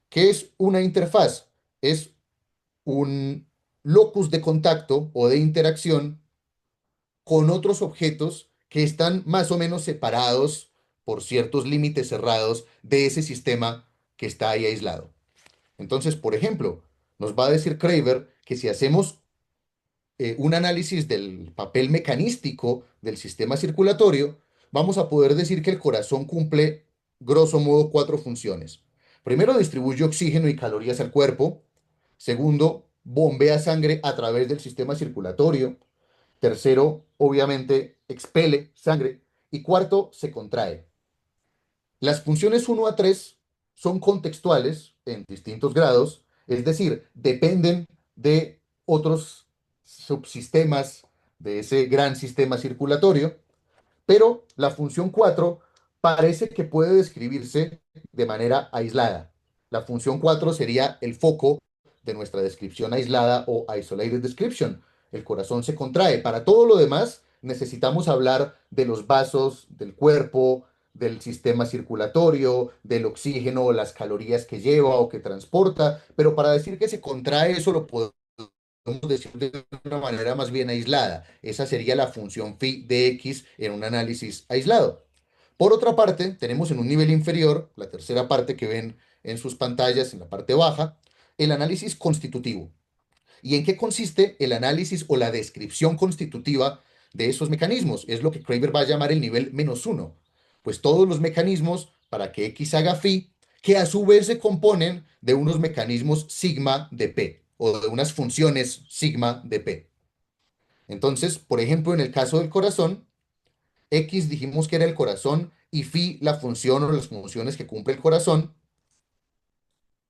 ¿Qué es una interfaz? Es un locus de contacto o de interacción con otros objetos que están más o menos separados por ciertos límites cerrados de ese sistema que está ahí aislado. Entonces, por ejemplo, nos va a decir Craver que si hacemos un análisis del papel mecanístico del sistema circulatorio, vamos a poder decir que el corazón cumple, grosso modo, cuatro funciones. Primero, distribuye oxígeno y calorías al cuerpo. Segundo, bombea sangre a través del sistema circulatorio. Tercero, obviamente, expele sangre. Y cuarto, se contrae. Las funciones uno a 3 son contextuales en distintos grados, es decir, dependen de otros subsistemas de ese gran sistema circulatorio, pero la función 4 parece que puede describirse de manera aislada. La función 4 sería el foco de nuestra descripción aislada o isolated description. El corazón se contrae. Para todo lo demás, necesitamos hablar de los vasos del cuerpo, del sistema circulatorio, del oxígeno, las calorías que lleva o que transporta, pero para decir que se contrae eso lo podemos decir de una manera más bien aislada. Esa sería la función phi de X en un análisis aislado. Por otra parte, tenemos en un nivel inferior, la tercera parte que ven en sus pantallas, en la parte baja, el análisis constitutivo. ¿Y en qué consiste el análisis o la descripción constitutiva de esos mecanismos? Es lo que Craver va a llamar el nivel -1. Pues todos los mecanismos para que X haga phi, que a su vez se componen de unos mecanismos sigma de P o de unas funciones sigma de P. Entonces, por ejemplo, en el caso del corazón, X dijimos que era el corazón y phi la función o las funciones que cumple el corazón.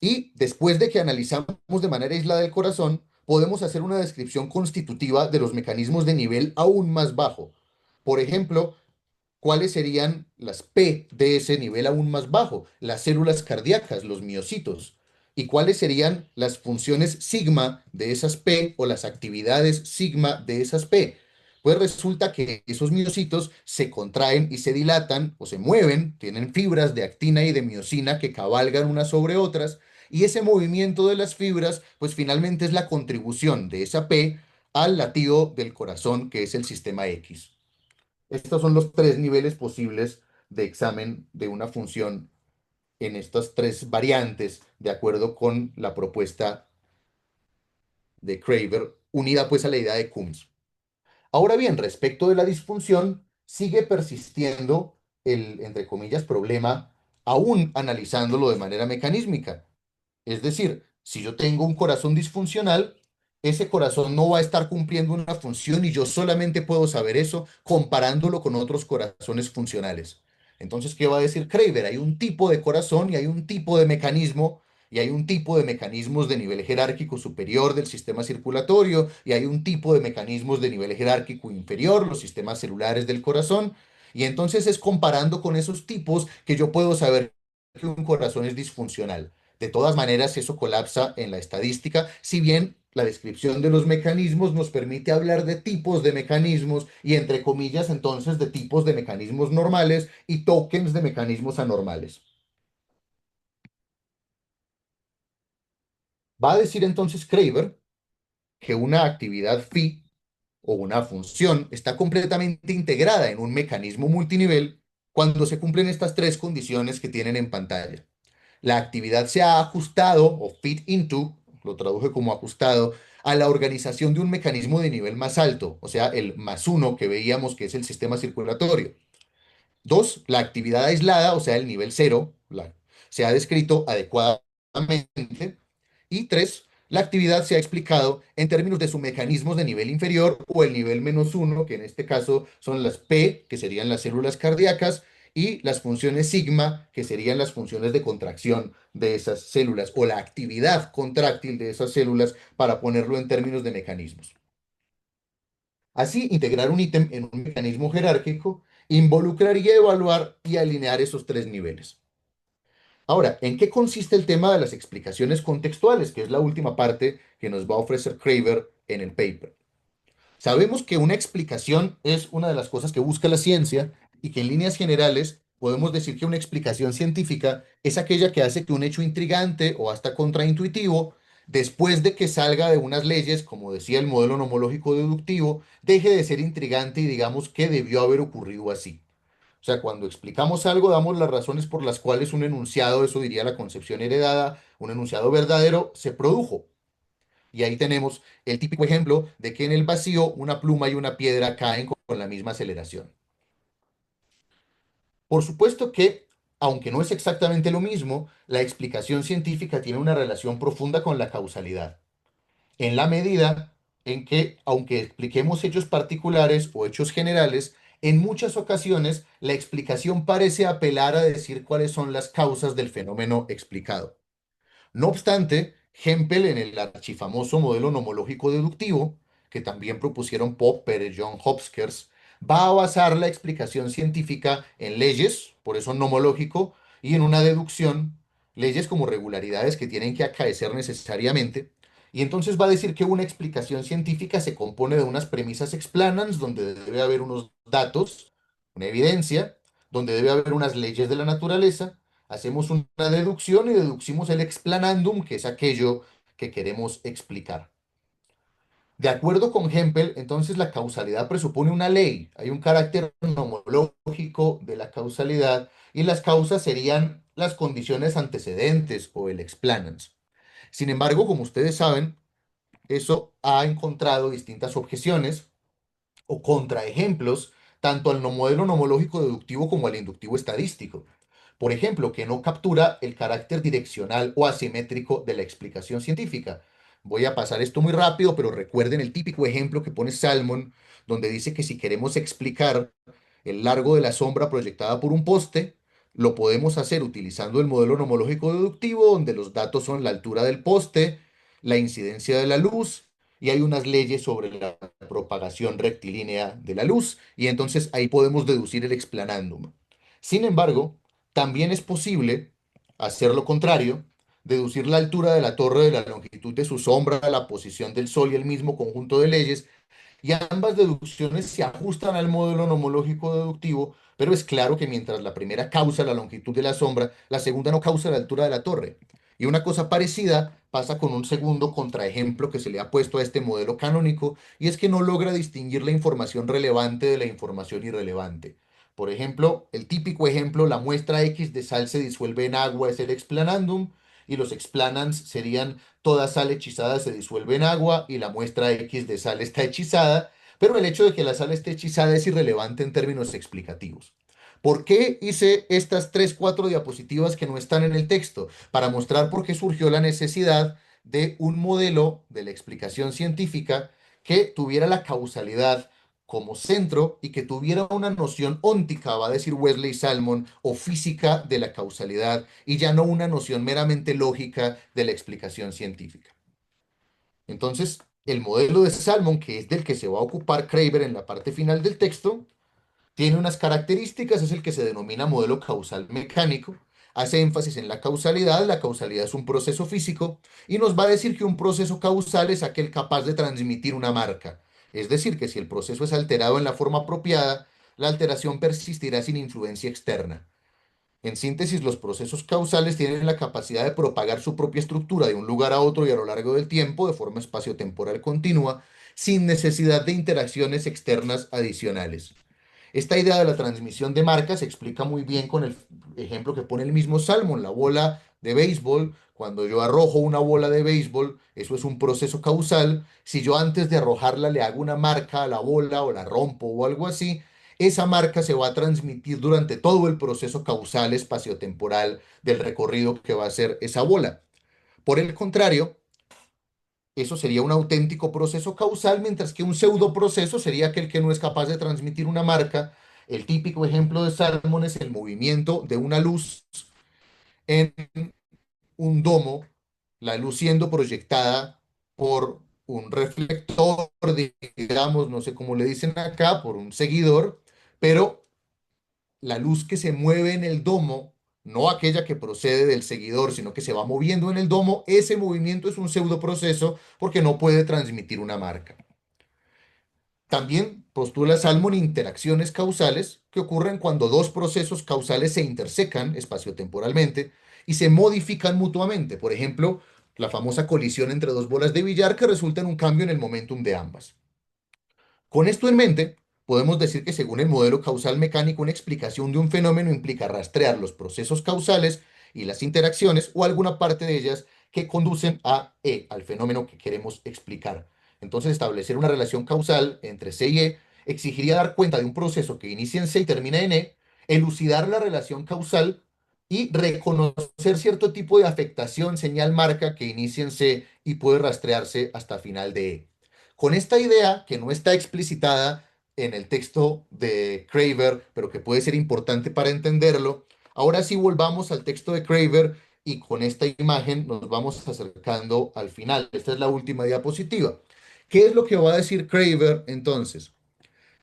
Y después de que analizamos de manera aislada el corazón, podemos hacer una descripción constitutiva de los mecanismos de nivel aún más bajo. Por ejemplo, ¿cuáles serían las P de ese nivel aún más bajo? Las células cardíacas, los miocitos. ¿Y cuáles serían las funciones sigma de esas P o las actividades sigma de esas P? Pues resulta que esos miocitos se contraen y se dilatan o se mueven, tienen fibras de actina y de miocina que cabalgan unas sobre otras, y ese movimiento de las fibras, pues finalmente es la contribución de esa P al latido del corazón, que es el sistema X. Estos son los tres niveles posibles de examen de una función en estas tres variantes, de acuerdo con la propuesta de Craver, unida pues a la idea de Coombs. Ahora bien, respecto de la disfunción, sigue persistiendo el, entre comillas, problema, aún analizándolo de manera mecanísmica. Es decir, si yo tengo un corazón disfuncional, ese corazón no va a estar cumpliendo una función y yo solamente puedo saber eso comparándolo con otros corazones funcionales. Entonces, ¿qué va a decir Craver? Hay un tipo de corazón y hay un tipo de mecanismo y hay un tipo de mecanismos de nivel jerárquico superior del sistema circulatorio y hay un tipo de mecanismos de nivel jerárquico inferior, los sistemas celulares del corazón. Y entonces es comparando con esos tipos que yo puedo saber que un corazón es disfuncional. De todas maneras, eso colapsa en la estadística, si bien la descripción de los mecanismos nos permite hablar de tipos de mecanismos y, entre comillas, entonces, de tipos de mecanismos normales y tokens de mecanismos anormales. Va a decir entonces Craver que una actividad phi o una función está completamente integrada en un mecanismo multinivel cuando se cumplen estas tres condiciones que tienen en pantalla. La actividad se ha ajustado o fit into, lo traduje como ajustado, a la organización de un mecanismo de nivel más alto, o sea, el +1 que veíamos que es el sistema circulatorio. Dos, la actividad aislada, o sea, el nivel 0, se ha descrito adecuadamente. Y tres, la actividad se ha explicado en términos de sus mecanismos de nivel inferior o el nivel -1, que en este caso son las P, que serían las células cardíacas, y las funciones sigma, que serían las funciones de contracción de esas células o la actividad contráctil de esas células, para ponerlo en términos de mecanismos. Así, integrar un ítem en un mecanismo jerárquico involucraría evaluar y alinear esos tres niveles. Ahora, ¿en qué consiste el tema de las explicaciones contextuales? Que es la última parte que nos va a ofrecer Craver en el paper. Sabemos que una explicación es una de las cosas que busca la ciencia y que en líneas generales podemos decir que una explicación científica es aquella que hace que un hecho intrigante o hasta contraintuitivo, después de que salga de unas leyes, como decía el modelo nomológico deductivo, deje de ser intrigante y digamos que debió haber ocurrido así. O sea, cuando explicamos algo, damos las razones por las cuales un enunciado, eso diría la concepción heredada, un enunciado verdadero, se produjo. Y ahí tenemos el típico ejemplo de que en el vacío una pluma y una piedra caen con la misma aceleración. Por supuesto que, aunque no es exactamente lo mismo, la explicación científica tiene una relación profunda con la causalidad, en la medida en que, aunque expliquemos hechos particulares o hechos generales, en muchas ocasiones la explicación parece apelar a decir cuáles son las causas del fenómeno explicado. No obstante, Hempel, en el archifamoso modelo nomológico deductivo, que también propusieron Popper y John Hopkins, va a basar la explicación científica en leyes, por eso nomológico, y en una deducción, leyes como regularidades que tienen que acaecer necesariamente. Y entonces va a decir que una explicación científica se compone de unas premisas explanans, donde debe haber unos datos, una evidencia, donde debe haber unas leyes de la naturaleza. Hacemos una deducción y deducimos el explanandum, que es aquello que queremos explicar. De acuerdo con Hempel, entonces la causalidad presupone una ley. Hay un carácter nomológico de la causalidad y las causas serían las condiciones antecedentes o el explanans. Sin embargo, como ustedes saben, eso ha encontrado distintas objeciones o contraejemplos tanto al modelo nomológico deductivo como al inductivo estadístico. Por ejemplo, que no captura el carácter direccional o asimétrico de la explicación científica. Voy a pasar esto muy rápido, pero recuerden el típico ejemplo que pone Salmon, donde dice que si queremos explicar el largo de la sombra proyectada por un poste, lo podemos hacer utilizando el modelo nomológico deductivo, donde los datos son la altura del poste, la incidencia de la luz, y hay unas leyes sobre la propagación rectilínea de la luz, y entonces ahí podemos deducir el explanandum. Sin embargo, también es posible hacer lo contrario, deducir la altura de la torre de la longitud de su sombra, la posición del Sol y el mismo conjunto de leyes, y ambas deducciones se ajustan al modelo nomológico deductivo, pero es claro que mientras la primera causa la longitud de la sombra, la segunda no causa la altura de la torre. Y una cosa parecida pasa con un segundo contraejemplo que se le ha puesto a este modelo canónico, y es que no logra distinguir la información relevante de la información irrelevante. Por ejemplo, el típico ejemplo, la muestra X de sal se disuelve en agua, es el explanandum, y los explanans serían toda sal hechizada se disuelve en agua y la muestra X de sal está hechizada, pero el hecho de que la sal esté hechizada es irrelevante en términos explicativos. ¿Por qué hice estas 3, 4 diapositivas que no están en el texto? Para mostrar por qué surgió la necesidad de un modelo de la explicación científica que tuviera la causalidad como centro y que tuviera una noción óntica, va a decir Wesley Salmon, o física de la causalidad, y ya no una noción meramente lógica de la explicación científica. Entonces, el modelo de Salmon, que es del que se va a ocupar Craver en la parte final del texto, tiene unas características, es el que se denomina modelo causal mecánico, hace énfasis en la causalidad es un proceso físico y nos va a decir que un proceso causal es aquel capaz de transmitir una marca. Es decir, que si el proceso es alterado en la forma apropiada, la alteración persistirá sin influencia externa. En síntesis, los procesos causales tienen la capacidad de propagar su propia estructura de un lugar a otro y a lo largo del tiempo de forma espaciotemporal continua, sin necesidad de interacciones externas adicionales. Esta idea de la transmisión de marcas se explica muy bien con el ejemplo que pone el mismo Salmon, la bola de béisbol. Cuando yo arrojo una bola de béisbol, eso es un proceso causal. Si yo antes de arrojarla le hago una marca a la bola o la rompo o algo así, esa marca se va a transmitir durante todo el proceso causal espaciotemporal del recorrido que va a hacer esa bola. Por el contrario, Eso sería un auténtico proceso causal, mientras que un pseudoproceso sería aquel que no es capaz de transmitir una marca. El típico ejemplo de Salmon es el movimiento de una luz en un domo, la luz siendo proyectada por un reflector, digamos, no sé cómo le dicen acá, por un seguidor, pero la luz que se mueve en el domo, no aquella que procede del seguidor, sino que se va moviendo en el domo, ese movimiento es un pseudoproceso porque no puede transmitir una marca. También postula Salmon interacciones causales que ocurren cuando dos procesos causales se intersecan espaciotemporalmente y se modifican mutuamente. Por ejemplo, la famosa colisión entre dos bolas de billar que resulta en un cambio en el momentum de ambas. Con esto en mente, podemos decir que según el modelo causal mecánico, una explicación de un fenómeno implica rastrear los procesos causales y las interacciones o alguna parte de ellas que conducen a E, al fenómeno que queremos explicar. Entonces, establecer una relación causal entre C y E exigiría dar cuenta de un proceso que inicia en C y termina en E, elucidar la relación causal y reconocer cierto tipo de afectación, señal marca que inicia en C y puede rastrearse hasta final de E. Con esta idea, que no está explicitada en el texto de Craver, pero que puede ser importante para entenderlo, ahora sí volvamos al texto de Craver y con esta imagen nos vamos acercando al final. Esta es la última diapositiva. ¿Qué es lo que va a decir Craver entonces?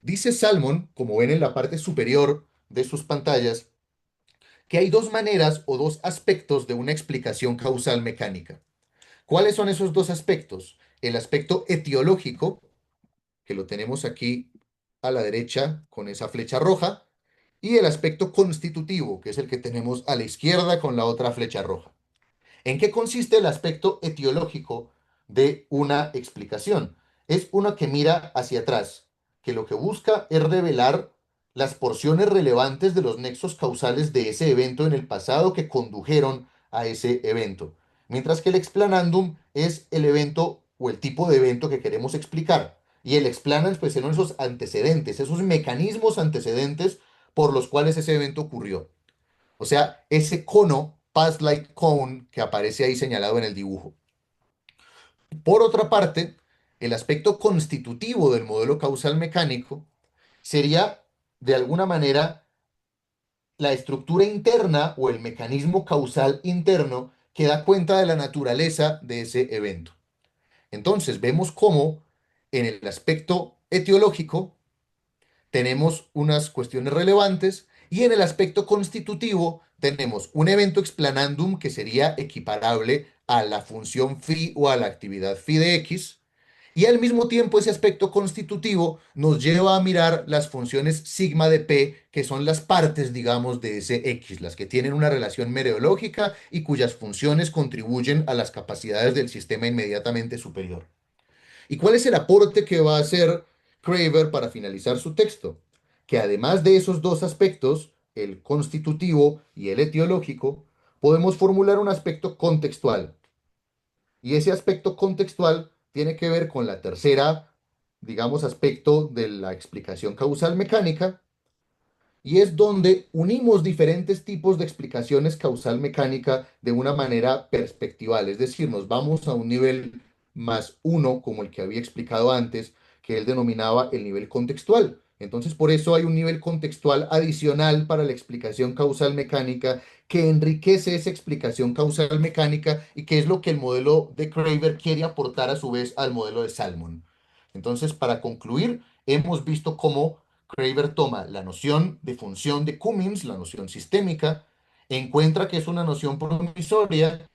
Dice Salmon, como ven en la parte superior de sus pantallas, que hay dos maneras o dos aspectos de una explicación causal mecánica. ¿Cuáles son esos dos aspectos? El aspecto etiológico, que lo tenemos aquí a la derecha con esa flecha roja, y el aspecto constitutivo, que es el que tenemos a la izquierda con la otra flecha roja. ¿En qué consiste el aspecto etiológico de una explicación? Es una que mira hacia atrás, que lo que busca es revelar las porciones relevantes de los nexos causales de ese evento en el pasado que condujeron a ese evento. Mientras que el explanandum es el evento o el tipo de evento que queremos explicar. Y el explanans, pues, son esos antecedentes, esos mecanismos antecedentes por los cuales ese evento ocurrió. O sea, ese cono, Path Light Cone, que aparece ahí señalado en el dibujo. Por otra parte, el aspecto constitutivo del modelo causal mecánico sería, de alguna manera, la estructura interna o el mecanismo causal interno que da cuenta de la naturaleza de ese evento. Entonces, vemos cómo en el aspecto etiológico tenemos unas cuestiones relevantes y en el aspecto constitutivo tenemos un evento explanandum que sería equiparable a la función phi o a la actividad phi de x, y al mismo tiempo ese aspecto constitutivo nos lleva a mirar las funciones sigma de p, que son las partes, digamos, de ese x, las que tienen una relación mereológica y cuyas funciones contribuyen a las capacidades del sistema inmediatamente superior. ¿Y cuál es el aporte que va a hacer Craver para finalizar su texto? Que además de esos dos aspectos, el constitutivo y el etiológico, podemos formular un aspecto contextual. Y ese aspecto contextual tiene que ver con la tercera, digamos, aspecto de la explicación causal mecánica, y es donde unimos diferentes tipos de explicaciones causal mecánica de una manera perspectival, es decir, nos vamos a un nivel más uno, como el que había explicado antes, que él denominaba el nivel contextual. Entonces, por eso hay un nivel contextual adicional para la explicación causal mecánica que enriquece esa explicación causal mecánica y que es lo que el modelo de Craver quiere aportar a su vez al modelo de Salmon. Entonces, para concluir, hemos visto cómo Craver toma la noción de función de Cummings, la noción sistémica, encuentra que es una noción promisoria,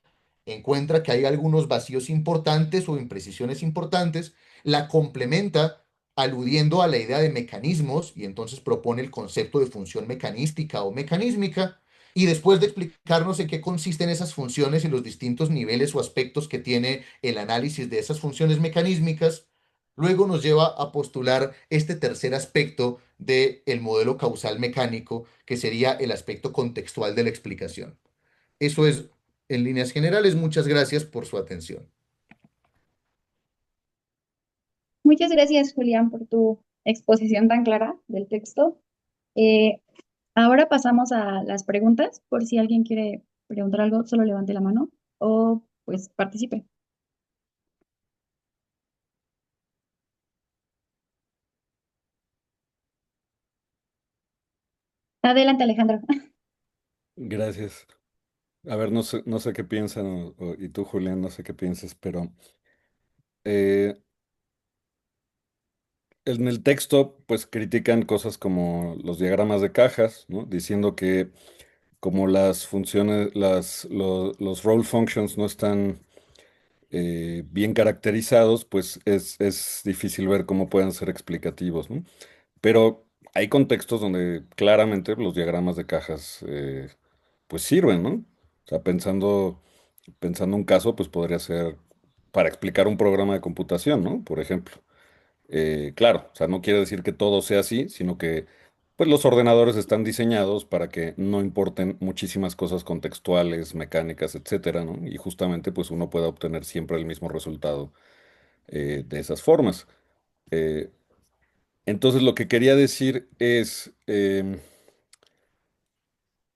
encuentra que hay algunos vacíos importantes o imprecisiones importantes, la complementa aludiendo a la idea de mecanismos y entonces propone el concepto de función mecanística o mecanísmica. Y después de explicarnos en qué consisten esas funciones y los distintos niveles o aspectos que tiene el análisis de esas funciones mecanísmicas, luego nos lleva a postular este tercer aspecto del modelo causal mecánico, que sería el aspecto contextual de la explicación. Eso es en líneas generales. Muchas gracias por su atención. Muchas gracias, Julián, por tu exposición tan clara del texto. Eh, Ahora pasamos a las preguntas. Por si alguien quiere preguntar algo, solo levante la mano o pues participe. Adelante, Alejandro. Gracias. A ver, no sé qué piensan, y tú, Julián, no sé qué pienses, pero eh, en el texto, pues critican cosas como los diagramas de cajas, ¿no? Diciendo que como las funciones, los role functions no están bien caracterizados, pues es difícil ver cómo pueden ser explicativos, ¿no? Pero hay contextos donde claramente los diagramas de cajas, pues sirven, ¿no? O sea, pensando un caso, pues podría ser para explicar un programa de computación, ¿no? Por ejemplo. Claro, o sea, no quiere decir que todo sea así, sino que pues los ordenadores están diseñados para que no importen muchísimas cosas contextuales, mecánicas, etcétera, ¿no? Y justamente pues uno pueda obtener siempre el mismo resultado de esas formas. Eh, entonces lo que quería decir es,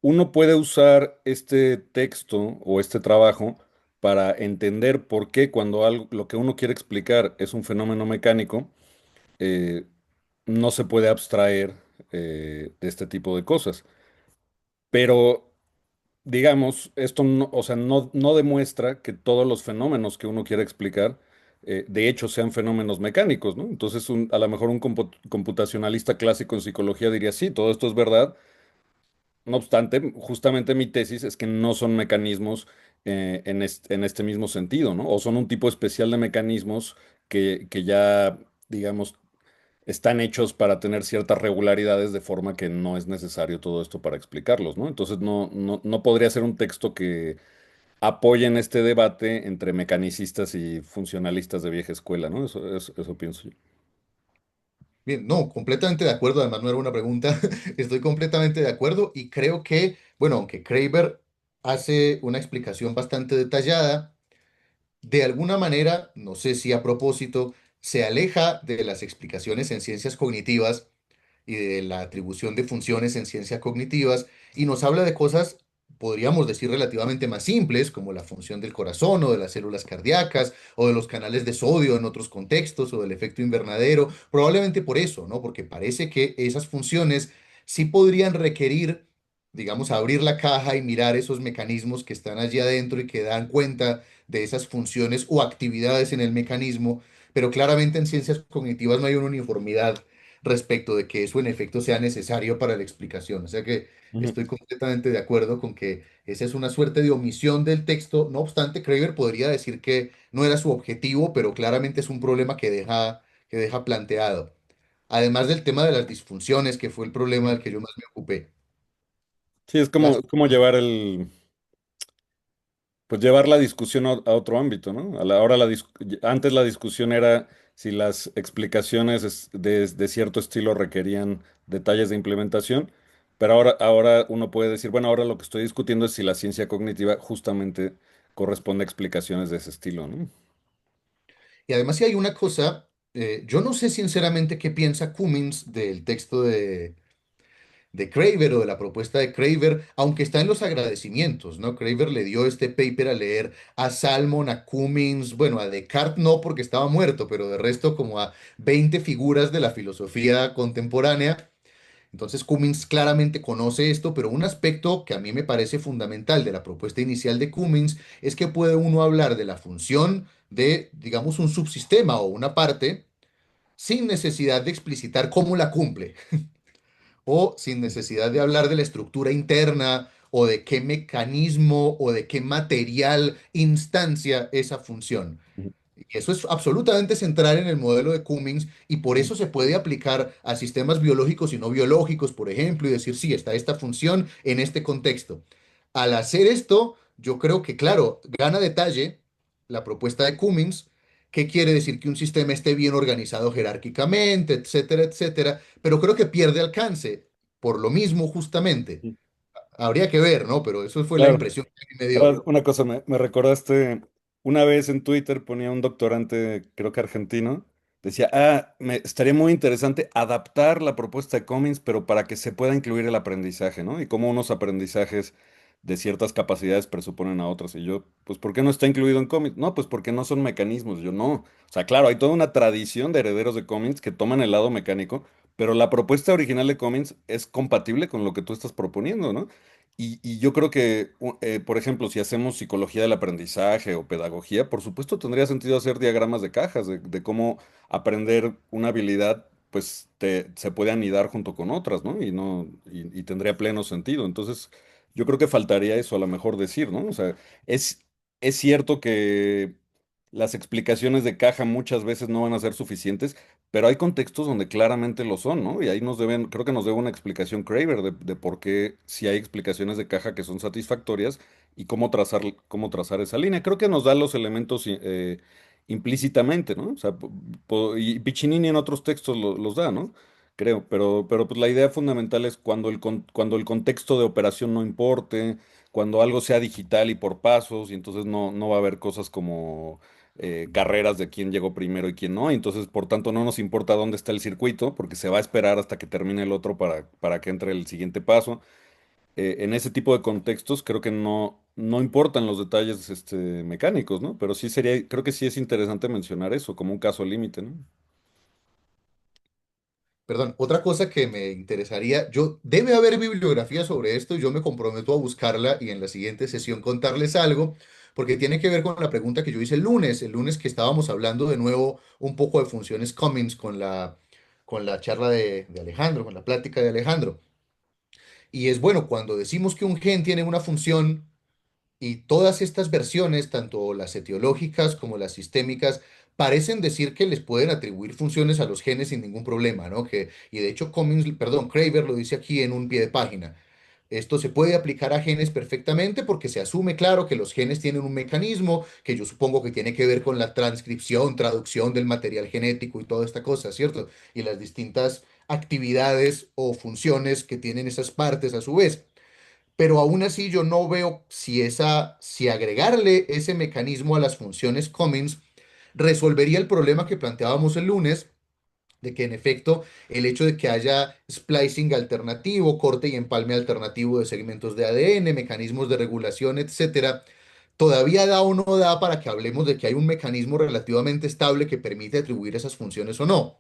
uno puede usar este texto o este trabajo para entender por qué cuando algo, lo que uno quiere explicar es un fenómeno mecánico, eh, no se puede abstraer de este tipo de cosas. Pero, digamos, esto no, o sea, no demuestra que todos los fenómenos que uno quiere explicar, de hecho, sean fenómenos mecánicos, ¿no? Entonces, a lo mejor un computacionalista clásico en psicología diría, sí, todo esto es verdad. No obstante, justamente mi tesis es que no son mecanismos en este mismo sentido, ¿no? O son un tipo especial de mecanismos que ya, digamos, están hechos para tener ciertas regularidades de forma que no es necesario todo esto para explicarlos, ¿no? Entonces no podría ser un texto que apoye en este debate entre mecanicistas y funcionalistas de vieja escuela, ¿no? Eso pienso yo. Bien, no, completamente de acuerdo. Además, no era una pregunta. Estoy completamente de acuerdo y creo que, bueno, aunque Kraber hace una explicación bastante detallada, de alguna manera, no sé si a propósito, se aleja de las explicaciones en ciencias cognitivas y de la atribución de funciones en ciencias cognitivas y nos habla de cosas, podríamos decir, relativamente más simples, como la función del corazón o de las células cardíacas o de los canales de sodio en otros contextos o del efecto invernadero, probablemente por eso, ¿no? Porque parece que esas funciones sí podrían requerir, digamos, abrir la caja y mirar esos mecanismos que están allí adentro y que dan cuenta de esas funciones o actividades en el mecanismo, pero claramente en ciencias cognitivas no hay una uniformidad respecto de que eso en efecto sea necesario para la explicación. O sea que Ujú. estoy completamente de acuerdo con que esa es una suerte de omisión del texto. No obstante, Kramer podría decir que no era su objetivo, pero claramente es un problema que deja planteado. Además del tema de las disfunciones, que fue el problema del que yo más me ocupé. Sí, es Las, como pues llevar la discusión a otro ámbito, ¿no? Ahora antes la discusión era si las explicaciones de cierto estilo requerían detalles de implementación, pero ahora uno puede decir, bueno, ahora lo que estoy discutiendo es si la ciencia cognitiva justamente corresponde a explicaciones de ese estilo, ¿no? y además si hay una cosa, yo no sé sinceramente qué piensa Cummins del texto de Craver o de la propuesta de Craver, aunque está en los agradecimientos, ¿no? Craver le dio este paper a leer a Salmon, a Cummins, bueno, a Descartes no porque estaba muerto, pero de resto como a 20 figuras de la filosofía contemporánea. Entonces Cummins claramente conoce esto, pero un aspecto que a mí me parece fundamental de la propuesta inicial de Cummins es que puede uno hablar de la función de, digamos, un subsistema o una parte sin necesidad de explicitar cómo la cumple o sin necesidad de hablar de la estructura interna o de qué mecanismo o de qué material instancia esa función. Ujú. Y eso es absolutamente central en el modelo de Cummings y por eso se puede aplicar a sistemas biológicos y no biológicos, por ejemplo, y decir, sí, está esta función en este contexto. Al hacer esto, yo creo que, claro, gana detalle la propuesta de Cummings. ¿Qué quiere decir que un sistema esté bien organizado jerárquicamente, etcétera, etcétera? Pero creo que pierde alcance. Por lo mismo, justamente. Habría que ver, ¿no? Pero eso fue la Claro. impresión que a mí me dio. Ahora, una cosa, me recordaste, una vez en Twitter ponía un doctorante, creo que argentino, decía, estaría muy interesante adaptar la propuesta de Cummings, pero para que se pueda incluir el aprendizaje, ¿no? Y cómo unos aprendizajes de ciertas capacidades presuponen a otros. Y yo, pues, ¿por qué no está incluido en Cummings? No, pues porque no son mecanismos. Yo no. O sea, claro, hay toda una tradición de herederos de Cummings que toman el lado mecánico, pero la propuesta original de Cummings es compatible con lo que tú estás proponiendo, ¿no? Y yo creo que, por ejemplo, si hacemos psicología del aprendizaje o pedagogía, por supuesto tendría sentido hacer diagramas de cajas, de cómo aprender una habilidad, pues se puede anidar junto con otras, ¿no? Y tendría pleno sentido. Entonces, yo creo que faltaría eso a lo mejor decir, ¿no? O sea, es, es cierto que las explicaciones de caja muchas veces no van a ser suficientes, pero hay contextos donde claramente lo son, ¿no? Y ahí creo que nos debe una explicación Craver de por qué si hay explicaciones de caja que son satisfactorias y cómo trazar esa línea. Creo que nos da los elementos implícitamente, ¿no? O sea, y Piccinini en otros textos los da, ¿no? Creo, pero pues la idea fundamental es cuando el contexto de operación no importe, cuando algo sea digital y por pasos, y entonces no va a haber cosas como carreras de quién llegó primero y quién no. Y entonces, por tanto, no nos importa dónde está el circuito, porque se va a esperar hasta que termine el otro para que entre el siguiente paso. En ese tipo de contextos, creo que no importan los detalles mecánicos, ¿no? Pero creo que sí es interesante mencionar eso como un caso límite, ¿no? Perdón, otra cosa que me interesaría, debe haber bibliografía sobre esto y yo me comprometo a buscarla y en la siguiente sesión contarles algo, porque tiene que ver con la pregunta que yo hice el lunes que estábamos hablando de nuevo un poco de funciones Cummings con la charla de Alejandro, con la plática de Alejandro. Y es bueno, cuando decimos que un gen tiene una función, y todas estas versiones, tanto las etiológicas como las sistémicas, parecen decir que les pueden atribuir funciones a los genes sin ningún problema, ¿no? Y de hecho, Craver lo dice aquí en un pie de página. Esto se puede aplicar a genes perfectamente porque se asume, claro, que los genes tienen un mecanismo que yo supongo que tiene que ver con la transcripción, traducción del material genético y toda esta cosa, ¿cierto? Y las distintas actividades o funciones que tienen esas partes a su vez, pero aún así yo no veo si agregarle ese mecanismo a las funciones Cummings resolvería el problema que planteábamos el lunes, de que en efecto el hecho de que haya splicing alternativo, corte y empalme alternativo de segmentos de ADN, mecanismos de regulación, etcétera, todavía da o no da para que hablemos de que hay un mecanismo relativamente estable que permite atribuir esas funciones o no.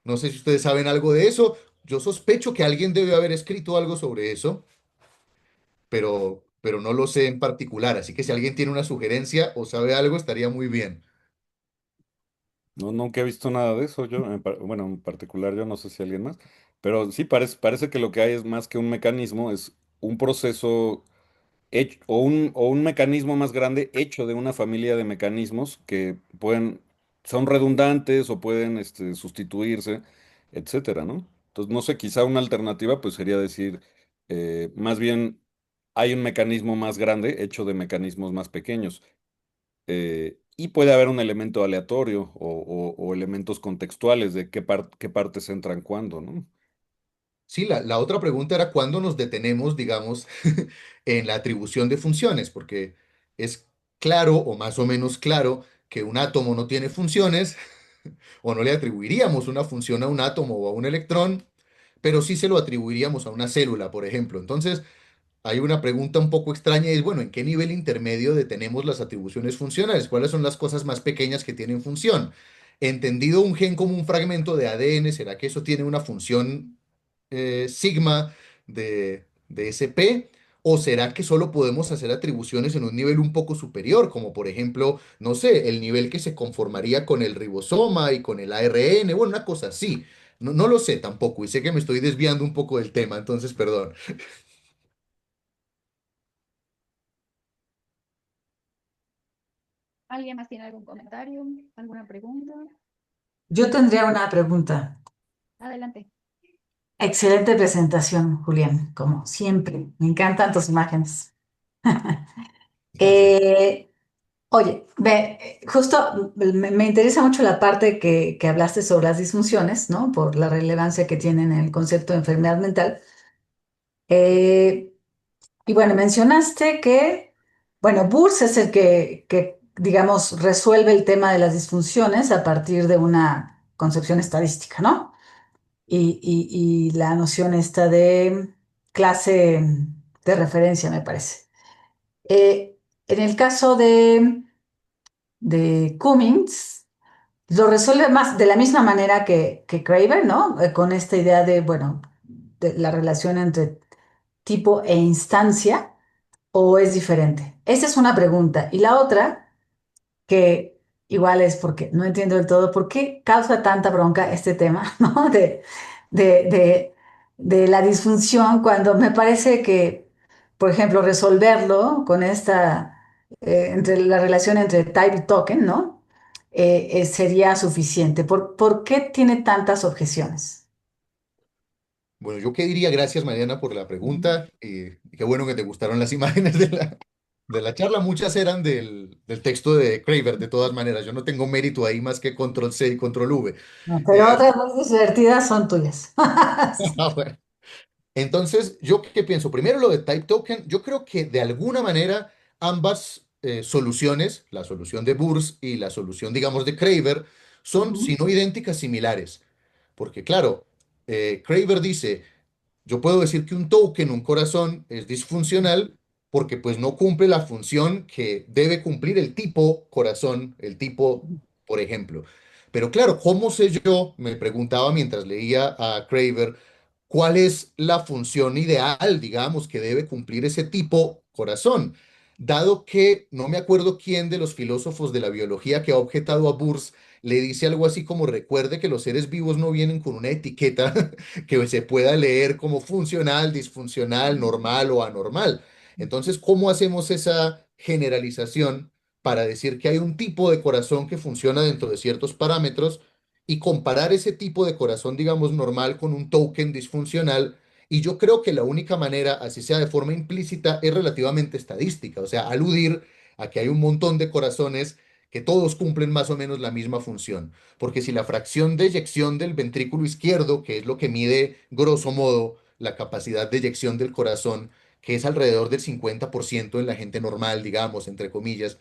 No sé si ustedes saben algo de eso. Yo sospecho que alguien debe haber escrito algo sobre eso, pero no lo sé en particular. Así que si alguien tiene una sugerencia o sabe algo, estaría muy bien. No, nunca he visto nada de eso, bueno, en particular yo no sé si alguien más, pero sí parece que lo que hay es más que un mecanismo, es un proceso hecho, o un mecanismo más grande hecho de una familia de mecanismos que son redundantes o pueden sustituirse, etcétera, ¿no? Entonces, no sé, quizá una alternativa pues sería decir, más bien hay un mecanismo más grande hecho de mecanismos más pequeños. Y puede haber un elemento aleatorio o elementos contextuales de qué partes entran cuándo, ¿no? Sí, la otra pregunta era cuándo nos detenemos, digamos, en la atribución de funciones, porque es claro o más o menos claro que un átomo no tiene funciones o no le atribuiríamos una función a un átomo o a un electrón, pero sí se lo atribuiríamos a una célula, por ejemplo. Entonces, hay una pregunta un poco extraña y es, bueno, ¿en qué nivel intermedio detenemos las atribuciones funcionales? ¿Cuáles son las cosas más pequeñas que tienen función? Entendido un gen como un fragmento de ADN, ¿será que eso tiene una función sigma de SP? ¿O será que solo podemos hacer atribuciones en un nivel un poco superior, como por ejemplo, no sé, el nivel que se conformaría con el ribosoma y con el ARN? Bueno, una cosa así. No lo sé tampoco y sé que me estoy desviando un poco del tema, entonces perdón. ¿Alguien más tiene algún comentario? ¿Alguna pregunta? Yo tendría una pregunta. Adelante. Excelente presentación, Julián, como siempre. Me encantan tus imágenes. Gracias. Eh, Oye, justo me interesa mucho la parte que hablaste sobre las disfunciones, ¿no? Por la relevancia que tienen en el concepto de enfermedad mental. Eh, y bueno, mencionaste que, bueno, Burs es el digamos, resuelve el tema de las disfunciones a partir de una concepción estadística, ¿no? Y la noción esta de clase de referencia, me parece. En el caso de Cummings, Lo resuelve más de la misma manera que Craver, ¿no? Con esta idea de, bueno, de la relación entre tipo e instancia, ¿o es diferente? Esa es una pregunta. Y la otra, que igual es porque no entiendo del todo por qué causa tanta bronca este tema, ¿no? De, de, de la disfunción, cuando me parece que, por ejemplo, resolverlo con esta, entre la relación entre type y token, ¿no? Sería suficiente. ¿Por qué tiene tantas objeciones? Bueno, yo qué diría, gracias Mariana por la pregunta. Qué bueno que te gustaron las imágenes de la charla. Muchas eran del texto de Craver, de todas maneras. Yo no tengo mérito ahí más que control C y control V. No, pero Eh, otras muy divertidas son tuyas. bueno. Entonces, ¿yo qué pienso? Primero lo de Type Token, yo creo que de alguna manera ambas soluciones, la solución de Burs y la solución, digamos, de Craver, son, si Ujú. no idénticas, similares. Porque claro, Craver dice, yo puedo decir que un token, un corazón, es disfuncional porque pues no cumple la función que debe cumplir el tipo corazón, el tipo, por ejemplo. Pero claro, ¿cómo sé yo? Me preguntaba mientras leía a Craver, ¿cuál es la función ideal, digamos, que debe cumplir ese tipo corazón? Dado que no me acuerdo quién de los filósofos de la biología que ha objetado a Burs le dice algo así como recuerde que los seres vivos no vienen con una etiqueta que se pueda leer como funcional, disfuncional, normal o anormal. Entonces, ¿cómo hacemos esa generalización para decir que hay un tipo de corazón que funciona dentro de ciertos parámetros y comparar ese tipo de corazón, digamos, normal con un token disfuncional? Y yo creo que la única manera, así sea de forma implícita, es relativamente estadística, o sea, aludir a que hay un montón de corazones que todos cumplen más o menos la misma función. Porque si la fracción de eyección del ventrículo izquierdo, que es lo que mide grosso modo la capacidad de eyección del corazón, que es alrededor del 50% en la gente normal, digamos, entre comillas,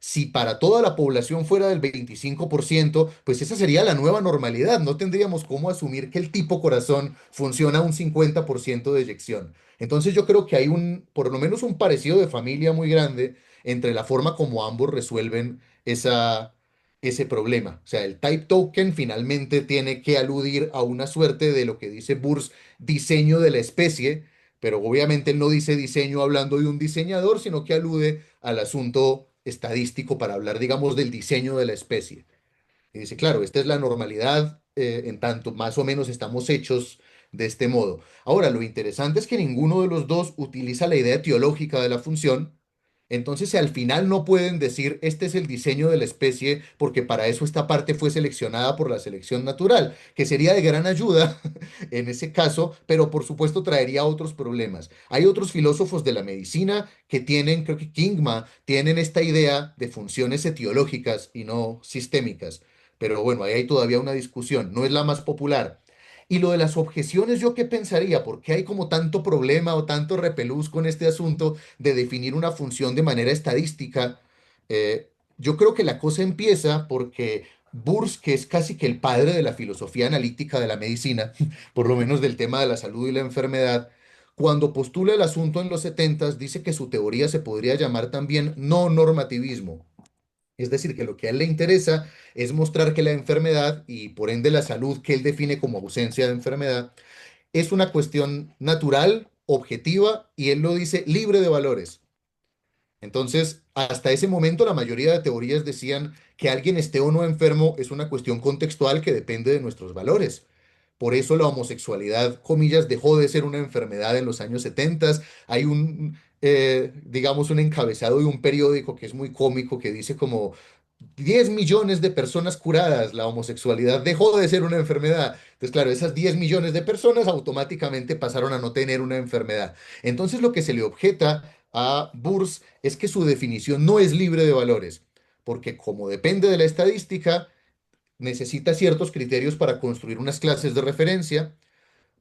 si para toda la población fuera del 25%, pues esa sería la nueva normalidad. No tendríamos cómo asumir que el tipo corazón funciona a un 50% de eyección. Entonces yo creo que hay por lo menos un parecido de familia muy grande entre la forma como ambos resuelven ese problema. O sea, el type token finalmente tiene que aludir a una suerte de lo que dice Burs, diseño de la especie, pero obviamente él no dice diseño hablando de un diseñador, sino que alude al asunto estadístico para hablar, digamos, del diseño de la especie. Y dice, claro, esta es la normalidad, en tanto más o menos estamos hechos de este modo. Ahora, lo interesante es que ninguno de los dos utiliza la idea teológica de la función. Entonces, si al final no pueden decir, este es el diseño de la especie, porque para eso esta parte fue seleccionada por la selección natural, que sería de gran ayuda en ese caso, pero por supuesto traería otros problemas. Hay otros filósofos de la medicina que tienen, creo que Kingma, tienen esta idea de funciones etiológicas y no sistémicas. Pero bueno, ahí hay todavía una discusión, no es la más popular. Y lo de las objeciones, ¿yo qué pensaría? ¿Por qué hay como tanto problema o tanto repelús con este asunto de definir una función de manera estadística? Yo creo que la cosa empieza porque Burs, que es casi que el padre de la filosofía analítica de la medicina, por lo menos del tema de la salud y la enfermedad, cuando postula el asunto en los 70 dice que su teoría se podría llamar también no normativismo. Es decir, que lo que a él le interesa es mostrar que la enfermedad y por ende la salud que él define como ausencia de enfermedad es una cuestión natural, objetiva y él lo dice libre de valores. Entonces, hasta ese momento la mayoría de teorías decían que alguien esté o no enfermo es una cuestión contextual que depende de nuestros valores. Por eso la homosexualidad, comillas, dejó de ser una enfermedad en los años 70. Hay digamos, un encabezado de un periódico que es muy cómico, que dice como 10 millones de personas curadas, la homosexualidad dejó de ser una enfermedad. Entonces, claro, esas 10 millones de personas automáticamente pasaron a no tener una enfermedad. Entonces, lo que se le objeta a Burs es que su definición no es libre de valores, porque como depende de la estadística, necesita ciertos criterios para construir unas clases de referencia.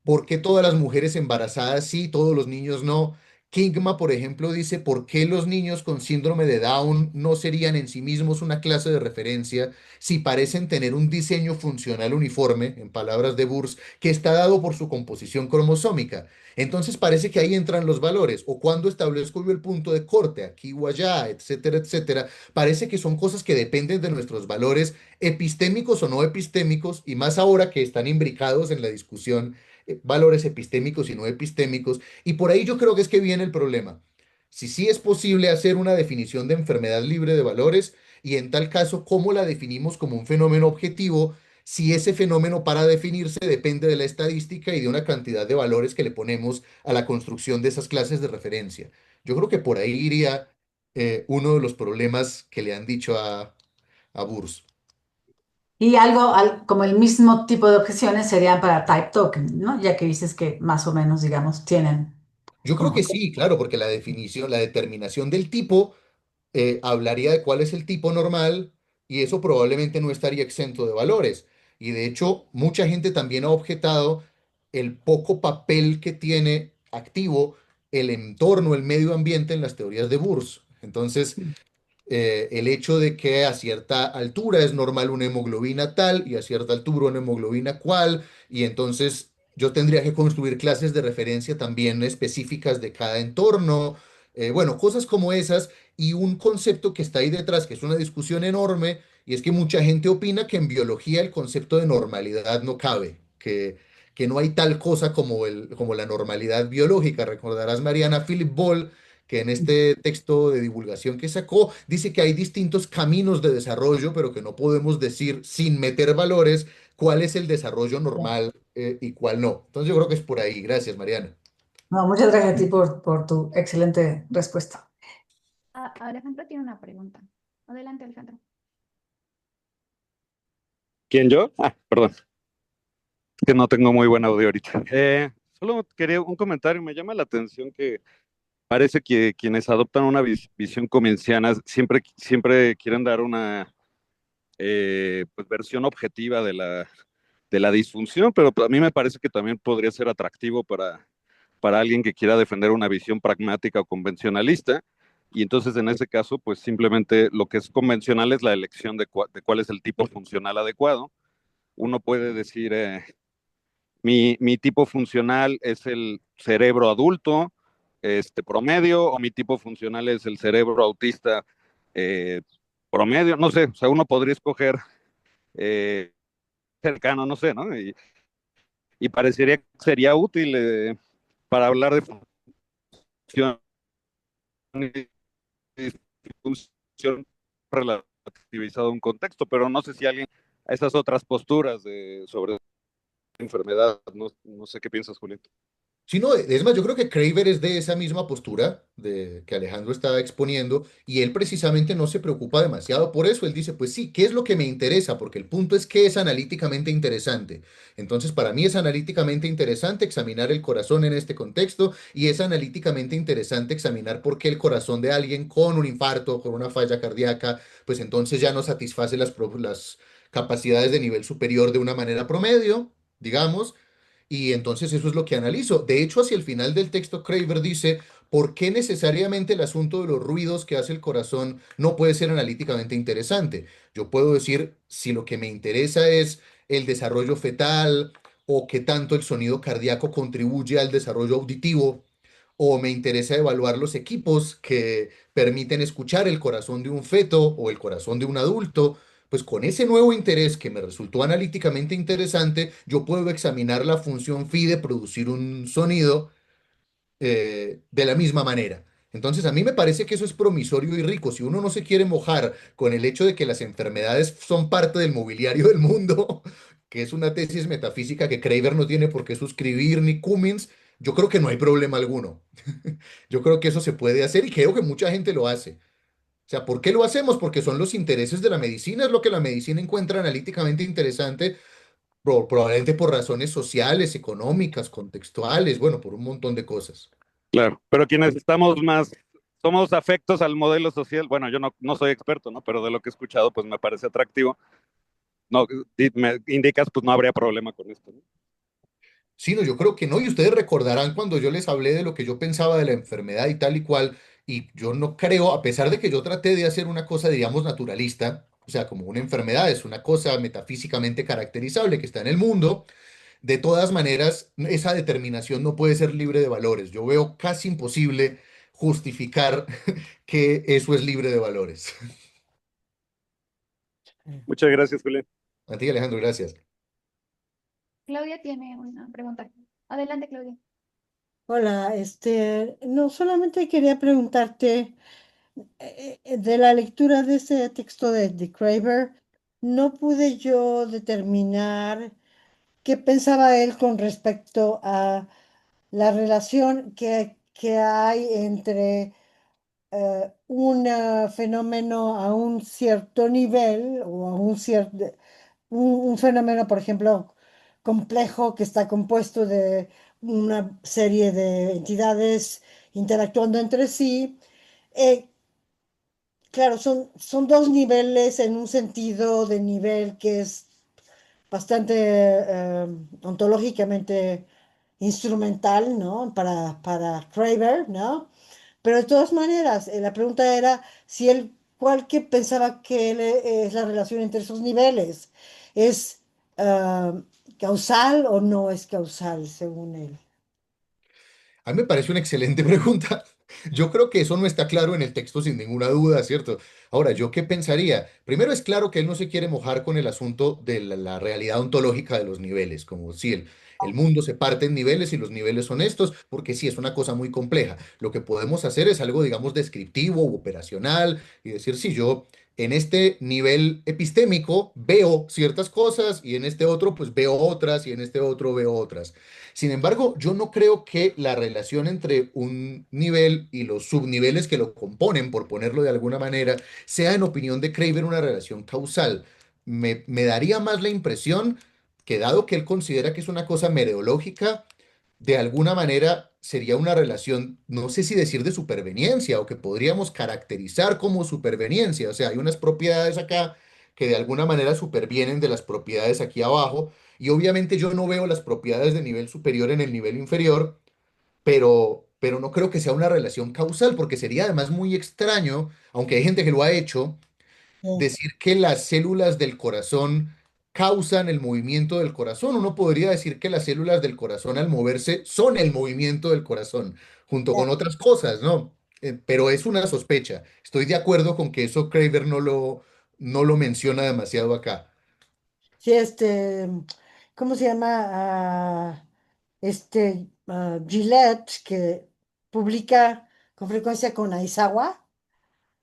¿Por qué todas las mujeres embarazadas sí, todos los niños no? Kingma, por ejemplo, dice, ¿por qué los niños con síndrome de Down no serían en sí mismos una clase de referencia si parecen tener un diseño funcional uniforme, en palabras de Burs, que está dado por su composición cromosómica? Entonces parece que ahí entran los valores, o cuando establezco yo el punto de corte, aquí o allá, etcétera, etcétera. Parece que son cosas que dependen de nuestros valores epistémicos o no epistémicos, y más ahora que están imbricados en la discusión, valores epistémicos y no epistémicos. Y por ahí yo creo que es que viene el problema. Si sí es posible hacer una definición de enfermedad libre de valores y en tal caso, ¿cómo la definimos como un fenómeno objetivo? Si ese fenómeno para definirse depende de la estadística y de una cantidad de valores que le ponemos a la construcción de esas clases de referencia. Yo creo que por ahí iría uno de los problemas que le han dicho a Burs. Y como el mismo tipo de objeciones serían para type token, ¿no? Ya que dices que más o menos, digamos, tienen Yo creo como... que sí, claro, porque la definición, la determinación del tipo hablaría de cuál es el tipo normal y eso probablemente no estaría exento de valores. Y de hecho, mucha gente también ha objetado el poco papel que tiene activo el entorno, el medio ambiente en las teorías de Burs. Entonces, el hecho de que a cierta altura es normal una hemoglobina tal y a cierta altura una hemoglobina cual, y entonces yo tendría que construir clases de referencia también específicas de cada entorno. Bueno, cosas como esas y un concepto que está ahí detrás, que es una discusión enorme, y es que mucha gente opina que en biología el concepto de normalidad no cabe, que no hay tal cosa como, como la normalidad biológica. Recordarás, Mariana, Philip Ball, que en este texto de divulgación que sacó dice que hay distintos caminos de desarrollo, pero que no podemos decir sin meter valores cuál es el desarrollo normal y cuál no. Entonces yo creo que es por ahí. Gracias, Mariana. No, muchas gracias a ti por tu excelente respuesta. Alejandro tiene una pregunta. Adelante, Alejandro. ¿Quién yo? Ah, perdón, que no tengo muy buen audio ahorita. Solo quería un comentario, me llama la atención que parece que quienes adoptan una visión cominciana siempre quieren dar una pues, versión objetiva de la disfunción, pero a mí me parece que también podría ser atractivo para alguien que quiera defender una visión pragmática o convencionalista. Y entonces en ese caso, pues simplemente lo que es convencional es la elección de cuál es el tipo funcional adecuado. Uno puede decir, mi tipo funcional es el cerebro adulto promedio, o mi tipo funcional es el cerebro autista eh, promedio, no sé, o sea, uno podría escoger eh, cercano, no sé, ¿no? Y parecería que sería útil para hablar de función y disfunción relativizado a un contexto, pero no sé si alguien a esas otras posturas sobre enfermedad, no sé qué piensas, Julián. Sí, no, es más, yo creo que Craver es de esa misma postura de, que Alejandro estaba exponiendo y él precisamente no se preocupa demasiado por eso. Él dice, pues sí, ¿qué es lo que me interesa? Porque el punto es que es analíticamente interesante. Entonces, para mí es analíticamente interesante examinar el corazón en este contexto y es analíticamente interesante examinar por qué el corazón de alguien con un infarto, con una falla cardíaca, pues entonces ya no satisface las capacidades de nivel superior de una manera promedio, digamos. Y entonces eso es lo que analizo. De hecho, hacia el final del texto, Craver dice, ¿por qué necesariamente el asunto de los ruidos que hace el corazón no puede ser analíticamente interesante? Yo puedo decir, si lo que me interesa es el desarrollo fetal o qué tanto el sonido cardíaco contribuye al desarrollo auditivo, o me interesa evaluar los equipos que permiten escuchar el corazón de un feto o el corazón de un adulto, pues con ese nuevo interés que me resultó analíticamente interesante, yo puedo examinar la función phi de producir un sonido de la misma manera. Entonces, a mí me parece que eso es promisorio y rico. Si uno no se quiere mojar con el hecho de que las enfermedades son parte del mobiliario del mundo, que es una tesis metafísica que Craver no tiene por qué suscribir ni Cummins, yo creo que no hay problema alguno. Yo creo que eso se puede hacer y creo que mucha gente lo hace. O sea, ¿por qué lo hacemos? Porque son los intereses de la medicina, es lo que la medicina encuentra analíticamente interesante, probablemente por razones sociales, económicas, contextuales, bueno, por un montón de cosas. Claro, pero quienes somos afectos al modelo social, bueno, yo no soy experto, ¿no? Pero de lo que he escuchado, pues me parece atractivo. No, me indicas, pues no habría problema con esto, ¿no? Sí, no, yo creo que no, y ustedes recordarán cuando yo les hablé de lo que yo pensaba de la enfermedad y tal y cual, y yo no creo, a pesar de que yo traté de hacer una cosa, diríamos, naturalista, o sea, como una enfermedad es una cosa metafísicamente caracterizable que está en el mundo, de todas maneras, esa determinación no puede ser libre de valores. Yo veo casi imposible justificar que eso es libre de valores. Muchas gracias, Julián. A ti, Alejandro, gracias. Claudia tiene una pregunta. Adelante, Claudia. Hola, no solamente quería preguntarte de la lectura de ese texto de Craver, no pude yo determinar qué pensaba él con respecto a la relación que hay entre un fenómeno a un cierto nivel o a un fenómeno, por ejemplo, complejo que está compuesto de una serie de entidades interactuando entre sí. Eh, claro, son dos niveles en un sentido de nivel que es bastante ontológicamente instrumental, ¿no? Para Craver, ¿no? Pero de todas maneras, la pregunta era si él, ¿cuál que pensaba que es la relación entre esos niveles? ¿Es causal o no es causal, según él? A mí me parece una excelente pregunta. Yo creo que eso no está claro en el texto sin ninguna duda, ¿cierto? Ahora, ¿yo qué pensaría? Primero es claro que él no se quiere mojar con el asunto de la realidad ontológica de los niveles, como si el mundo se parte en niveles y los niveles son estos, porque sí, es una cosa muy compleja. Lo que podemos hacer es algo, digamos, descriptivo u operacional y decir, si yo en este nivel epistémico veo ciertas cosas y en este otro pues veo otras y en este otro veo otras. Sin embargo, yo no creo que la relación entre un nivel y los subniveles que lo componen, por ponerlo de alguna manera, sea en opinión de Craver una relación causal. Me daría más la impresión que dado que él considera que es una cosa mereológica, de alguna manera sería una relación, no sé si decir de superveniencia o que podríamos caracterizar como superveniencia. O sea, hay unas propiedades acá que de alguna manera supervienen de las propiedades aquí abajo y obviamente yo no veo las propiedades de nivel superior en el nivel inferior, pero no creo que sea una relación causal, porque sería además muy extraño, aunque hay gente que lo ha hecho, Sí, decir que las células del corazón causan el movimiento del corazón. Uno podría decir que las células del corazón al moverse son el movimiento del corazón, junto con otras cosas, ¿no? Pero es una sospecha. Estoy de acuerdo con que eso Craver no lo menciona demasiado acá. sí, ¿cómo se llama? Gillette, que publica con frecuencia con Aizawa.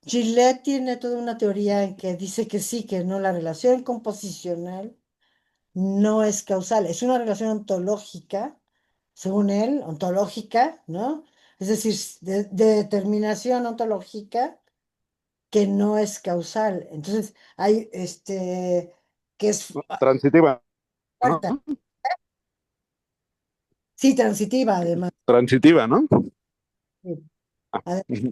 Gillette tiene toda una teoría en que dice que sí, que no, la relación composicional no es causal, es una relación ontológica, según él, ontológica, ¿no? Es decir, de determinación ontológica que no es causal. Entonces, hay que es Transitiva, ¿no? fuerte, sí, transitiva además. Transitiva, ¿no? Sí, Ah, ujú.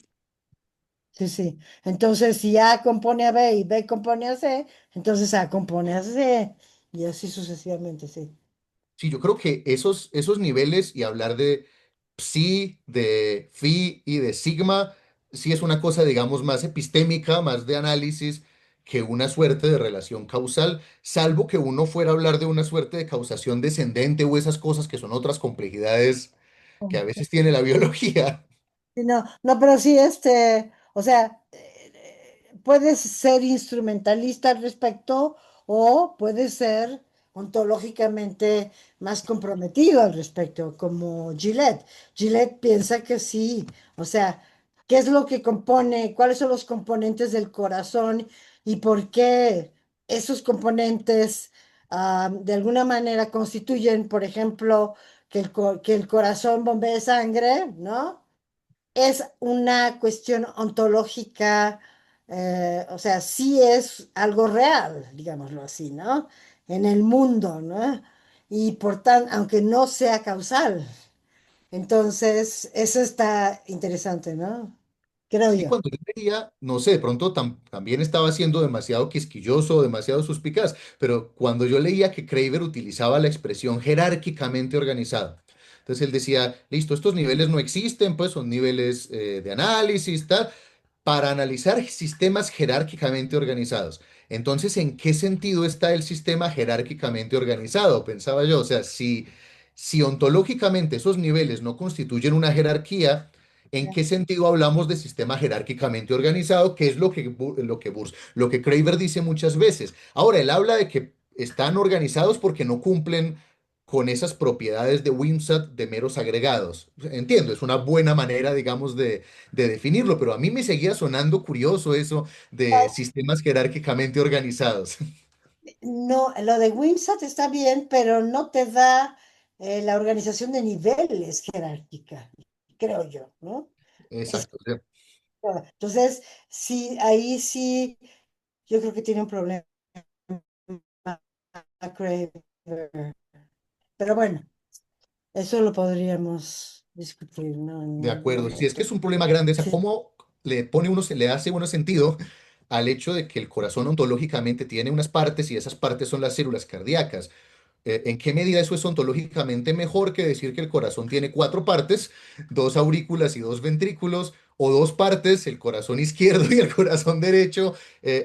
sí, sí. Entonces, si A compone a B y B compone a C, entonces A compone a C y así sucesivamente, sí. Sí, yo creo que esos niveles y hablar de psi, de phi y de sigma, sí es una cosa, digamos, más epistémica, más de análisis que una suerte de relación causal, salvo que uno fuera a hablar de una suerte de causación descendente o esas cosas que son otras complejidades que a veces tiene la biología. Sí, no, no, pero sí, o sea, puedes ser instrumentalista al respecto o puedes ser ontológicamente más comprometido al respecto, como Gillette. Gillette piensa que sí, o sea, ¿qué es lo que compone, cuáles son los componentes del corazón y por qué esos componentes de alguna manera constituyen, por ejemplo, que el corazón bombee sangre, ¿no? Es una cuestión ontológica, o sea, sí es algo real, digámoslo así, ¿no? En el mundo, ¿no? Y por tanto, aunque no sea causal. Entonces, eso está interesante, ¿no? creo Es que yo. cuando yo leía, no sé, de pronto también estaba siendo demasiado quisquilloso, demasiado suspicaz, pero cuando yo leía que Kramer utilizaba la expresión jerárquicamente organizado, entonces él decía, listo, estos niveles no existen, pues son niveles de análisis, tal, para analizar sistemas jerárquicamente organizados. Entonces, ¿en qué sentido está el sistema jerárquicamente organizado? Pensaba yo, o sea, si ontológicamente esos niveles no constituyen una jerarquía, ¿en qué sentido hablamos de sistema jerárquicamente organizado? Que es lo que Kramer dice muchas veces. Ahora, él habla de que están organizados porque no cumplen con esas propiedades de Wimsatt de meros agregados. Entiendo, es una buena manera, digamos, de definirlo, pero a mí me seguía sonando curioso eso de sistemas jerárquicamente organizados. No, lo de Wimsat está bien, pero no te da la organización de niveles jerárquica, creo yo, ¿no? Es, Exacto. O sea, entonces, sí, ahí sí, yo creo que tiene un problema Craver. Pero bueno, eso lo podríamos discutir, ¿no? de En algún acuerdo. Si es que momento. es un problema grande, o sea, Sí, ¿cómo le hace uno sentido al hecho de que el corazón ontológicamente tiene unas partes y esas partes son las células cardíacas? ¿En qué medida eso es ontológicamente mejor que decir que el corazón tiene cuatro partes, dos aurículas y dos ventrículos, o dos partes, el corazón izquierdo y el corazón derecho?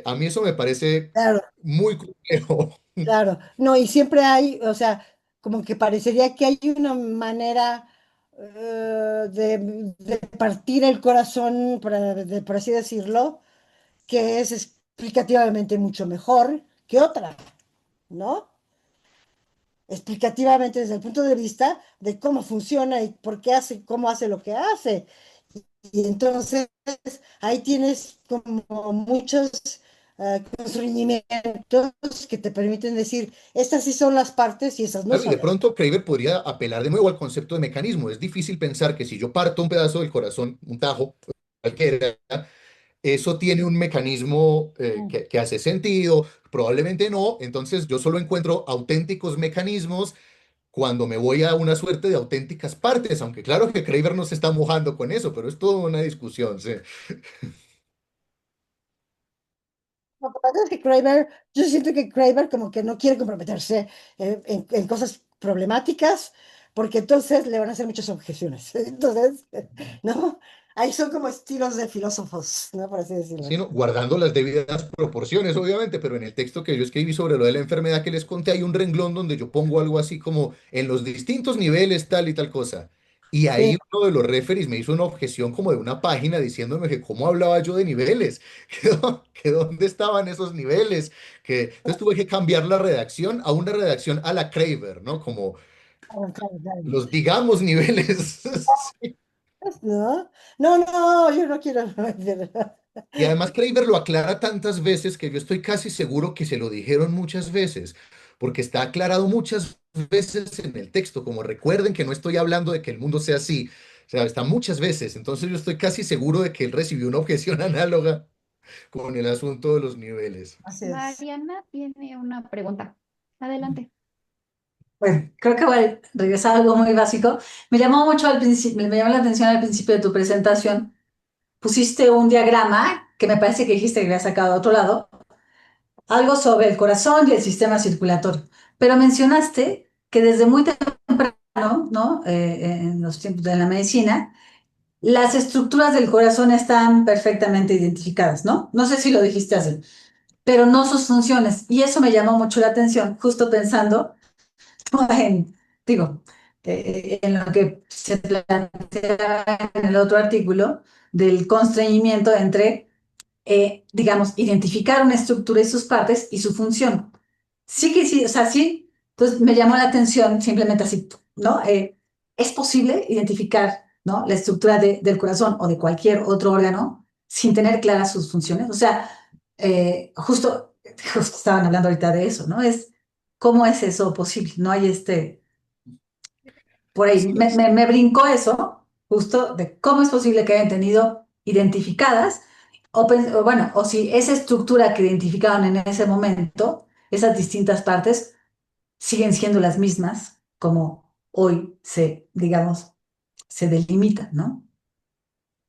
A mí eso me parece claro, muy complejo. claro. No, y siempre hay, o sea, como que parecería que hay una manera de partir el corazón, por así decirlo, que es explicativamente mucho mejor que otra, ¿no? Explicativamente desde el punto de vista de cómo funciona y por qué hace, cómo hace lo que hace. Y entonces ahí tienes como muchos constreñimientos que te permiten decir, estas sí son las partes y esas no Claro, y son de las pronto Kramer podría apelar de nuevo al concepto de mecanismo. Es difícil pensar que si yo parto un pedazo del corazón, un tajo, cualquiera, eso tiene un mecanismo partes. que hace sentido, probablemente no. Entonces yo solo encuentro auténticos mecanismos cuando me voy a una suerte de auténticas partes, aunque claro que Kramer no se está mojando con eso, pero es toda una discusión, sí. Lo que pasa es que Kramer, yo siento que Kramer como que no quiere comprometerse en cosas problemáticas, porque entonces le van a hacer muchas objeciones. Entonces, ¿no? Ahí son como estilos de filósofos, ¿no? Por así decirlo. Sino guardando las debidas proporciones, obviamente, pero en el texto que yo escribí sobre lo de la enfermedad que les conté, hay un renglón donde yo pongo algo así como en los distintos niveles tal y tal cosa. Y Sí, ahí uno de los referees me hizo una objeción como de una página diciéndome que cómo hablaba yo de niveles, que dónde estaban esos niveles, que entonces tuve que cambiar la redacción a una redacción a la Kramer, ¿no? Como claro, claro, claro. los digamos niveles. ¿No? No, no, yo no quiero. Y además Kramer lo aclara tantas veces que yo estoy casi seguro que se lo dijeron muchas veces, porque está aclarado muchas veces en el texto, como recuerden que no estoy hablando de que el mundo sea así, o sea, está muchas veces, entonces yo estoy casi seguro de que él recibió una objeción análoga con el asunto de los niveles. Así es. Mariana tiene una pregunta. Adelante. Bueno, creo que voy a regresar a algo muy básico. Me llamó mucho al principio, me llamó la atención al principio de tu presentación. Pusiste un diagrama que me parece que dijiste que había sacado de otro lado, algo sobre el corazón y el sistema circulatorio. Pero mencionaste que desde muy temprano, ¿no? En los tiempos de la medicina, las estructuras del corazón están perfectamente identificadas, ¿no? No sé si lo dijiste así, pero no sus funciones. Y eso me llamó mucho la atención, justo pensando en, digo, en lo que se plantea en el otro artículo del constreñimiento entre digamos, identificar una estructura y sus partes y su función. Sí que sí, o sea, sí. Entonces me llamó la atención simplemente así, ¿no? Es posible identificar, ¿no? La estructura del corazón o de cualquier otro órgano sin tener claras sus funciones. O sea, justo estaban hablando ahorita de eso, ¿no? ¿Cómo es eso posible? No hay por ahí, Sí, me brincó eso, justo de cómo es posible que hayan tenido identificadas, o bueno, o si esa estructura que identificaron en ese momento, esas distintas partes, siguen siendo las mismas, como hoy digamos, se delimitan, ¿no?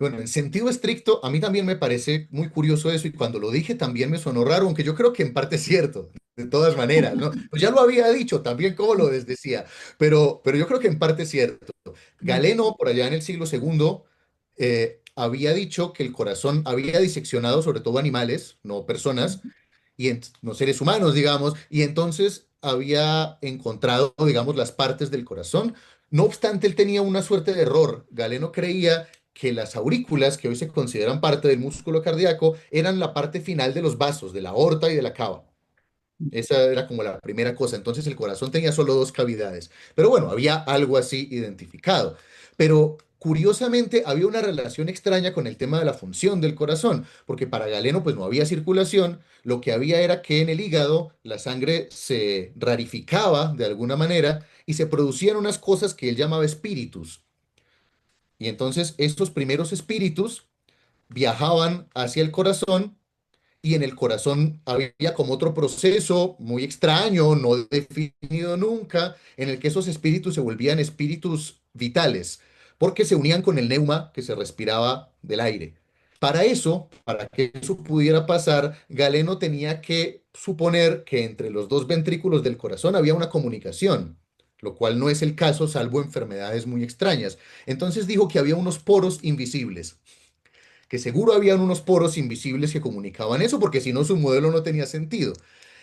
Bueno, en sentido estricto, a mí también me parece muy curioso eso y cuando lo dije también me sonó raro, aunque yo creo que en parte es cierto, de todas maneras, ¿no? Pues ya lo había dicho también como lo desdecía, pero yo creo que en parte es cierto. Galeno, por allá en el siglo segundo, había dicho que el corazón había diseccionado sobre todo animales, no personas, no seres humanos, digamos, y entonces había encontrado, digamos, las partes del corazón. No obstante, él tenía una suerte de error. Galeno creía que las aurículas, que hoy se consideran parte del músculo cardíaco, eran la parte final de los vasos, de la aorta y de la cava. Esa era como la primera cosa. Entonces el corazón tenía solo dos cavidades. Pero bueno, había algo así identificado. Pero curiosamente había una relación extraña con el tema de la función del corazón, porque para Galeno pues no había circulación, lo que había era que en el hígado la sangre se rarificaba de alguna manera y se producían unas cosas que él llamaba espíritus. Y entonces estos primeros espíritus viajaban hacia el corazón y en el corazón había como otro proceso muy extraño, no definido nunca, en el que esos espíritus se volvían espíritus vitales, porque se unían con el neuma que se respiraba del aire. Para eso, para que eso pudiera pasar, Galeno tenía que suponer que entre los dos ventrículos del corazón había una comunicación, lo cual no es el caso salvo enfermedades muy extrañas. Entonces dijo que había unos poros invisibles, que seguro habían unos poros invisibles que comunicaban eso, porque si no su modelo no tenía sentido.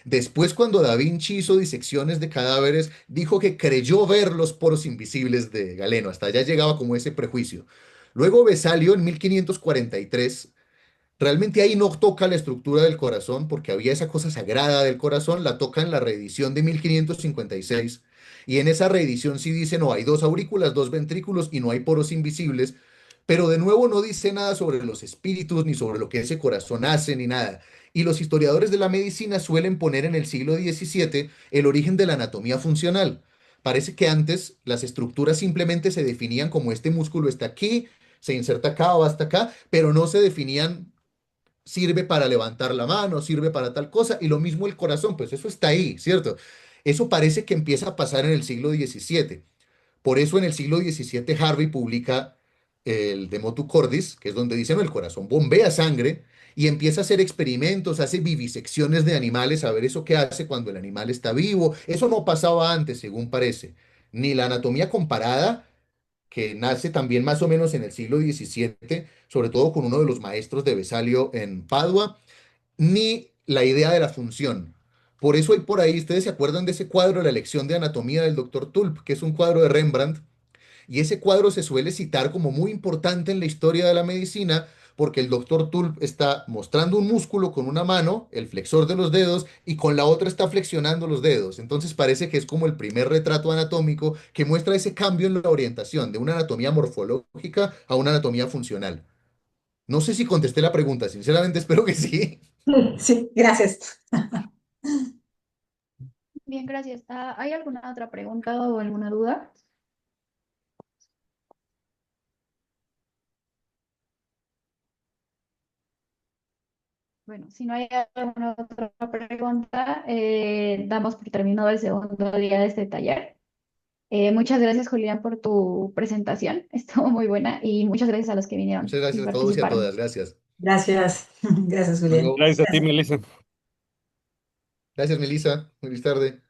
Después, cuando Da Vinci hizo disecciones de cadáveres, dijo que creyó ver los poros invisibles de Galeno. Hasta allá llegaba como ese prejuicio. Luego Vesalio, en 1543, realmente ahí no toca la estructura del corazón, porque había esa cosa sagrada del corazón, la toca en la reedición de 1556. Y en esa reedición sí dice, no, hay dos aurículas, dos ventrículos y no hay poros invisibles, pero de nuevo no dice nada sobre los espíritus, ni sobre lo que ese corazón hace, ni nada. Y los historiadores de la medicina suelen poner en el siglo XVII el origen de la anatomía funcional. Parece que antes las estructuras simplemente se definían como este músculo está aquí, se inserta acá o hasta acá, pero no se definían sirve para levantar la mano, sirve para tal cosa, y lo mismo el corazón, pues eso está ahí, ¿cierto? Eso parece que empieza a pasar en el siglo XVII. Por eso en el siglo XVII Harvey publica el De Motu Cordis, que es donde dice, no, el corazón bombea sangre y empieza a hacer experimentos, hace vivisecciones de animales, a ver eso qué hace cuando el animal está vivo. Eso no pasaba antes, según parece. Ni la anatomía comparada, que nace también más o menos en el siglo XVII, sobre todo con uno de los maestros de Vesalio en Padua, ni la idea de la función. Por eso hay por ahí, ustedes se acuerdan de ese cuadro, La lección de anatomía del doctor Tulp, que es un cuadro de Rembrandt, y ese cuadro se suele citar como muy importante en la historia de la medicina porque el doctor Tulp está mostrando un músculo con una mano, el flexor de los dedos, y con la otra está flexionando los dedos. Entonces parece que es como el primer retrato anatómico que muestra ese cambio en la orientación de una anatomía morfológica a una anatomía funcional. No sé si contesté la pregunta, sinceramente espero que sí. Sí, gracias. Bien, gracias. ¿Hay alguna otra pregunta o alguna duda? Bueno, si no hay alguna otra pregunta, damos por terminado el segundo día de este taller. Muchas gracias, Julián, por tu presentación. Estuvo muy buena y muchas gracias a los que vinieron Muchas y gracias a todos y a participaron. todas. Gracias. Gracias. Gracias, Julián. Luego, Gracias a ti, Melissa. gracias, Melissa. Feliz tarde.